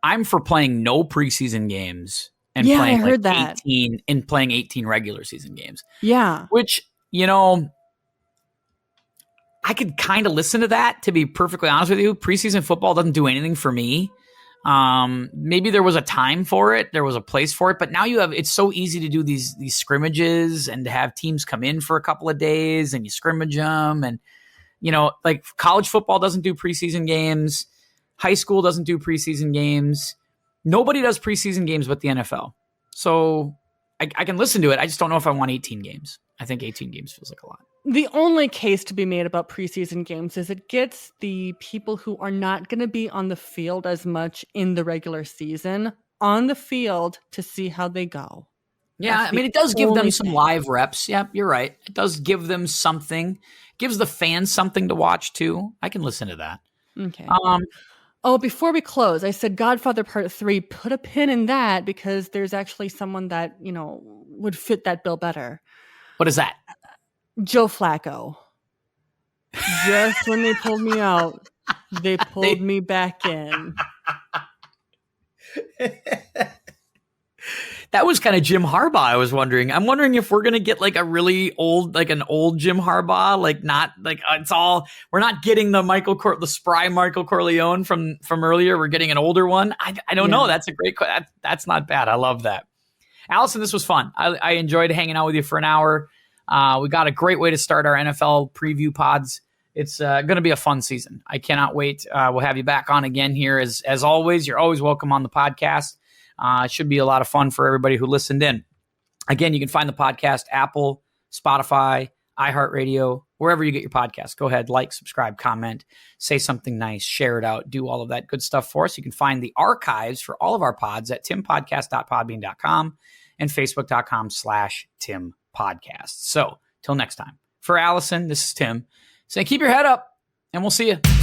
I'm for playing no preseason games and playing 18 and playing 18 regular season games. Yeah. Which, I could kind of listen to that, to be perfectly honest with you. Preseason football doesn't do anything for me. Maybe there was a time for it. There was a place for it. But now it's so easy to do these scrimmages and to have teams come in for a couple of days and you scrimmage them. And, like college football doesn't do preseason games. High school doesn't do preseason games. Nobody does preseason games but the NFL. So I can listen to it. I just don't know if I want 18 games. I think 18 games feels like a lot. The only case to be made about preseason games is it gets the people who are not going to be on the field as much in the regular season on the field to see how they go. Yeah, That's I mean, the it does give them only some thing. live reps. Yeah, you're right. It does give them something. Gives the fans something to watch too. I can listen to that. Okay. Um, Oh, before we close, I said Godfather Part 3, put a pin in that because there's actually someone that, would fit that bill better. what is that? Joe Flacco. Just when they pulled me out, they pulled me back in. That was kind of Jim Harbaugh. I was wondering. I'm wondering if we're gonna get like a really old, like an old Jim Harbaugh, like not like it's all. We're not getting the spry Michael Corleone from earlier. We're getting an older one. I don't know. That's a great. That's not bad. I love that. Allison, this was fun. I enjoyed hanging out with you for an hour. We got a great way to start our NFL preview pods. It's going to be a fun season. I cannot wait. We'll have you back on again here as always. You're always welcome on the podcast. It should be a lot of fun for everybody who listened in. Again, you can find the podcast, Apple, Spotify, iHeartRadio, wherever you get your podcasts. Go ahead, like, subscribe, comment, say something nice, share it out, do all of that good stuff for us. You can find the archives for all of our pods at timpodcast.podbean.com and facebook.com/timpodcast. So till next time, for Allison, this is Tim saying keep your head up, and we'll see you.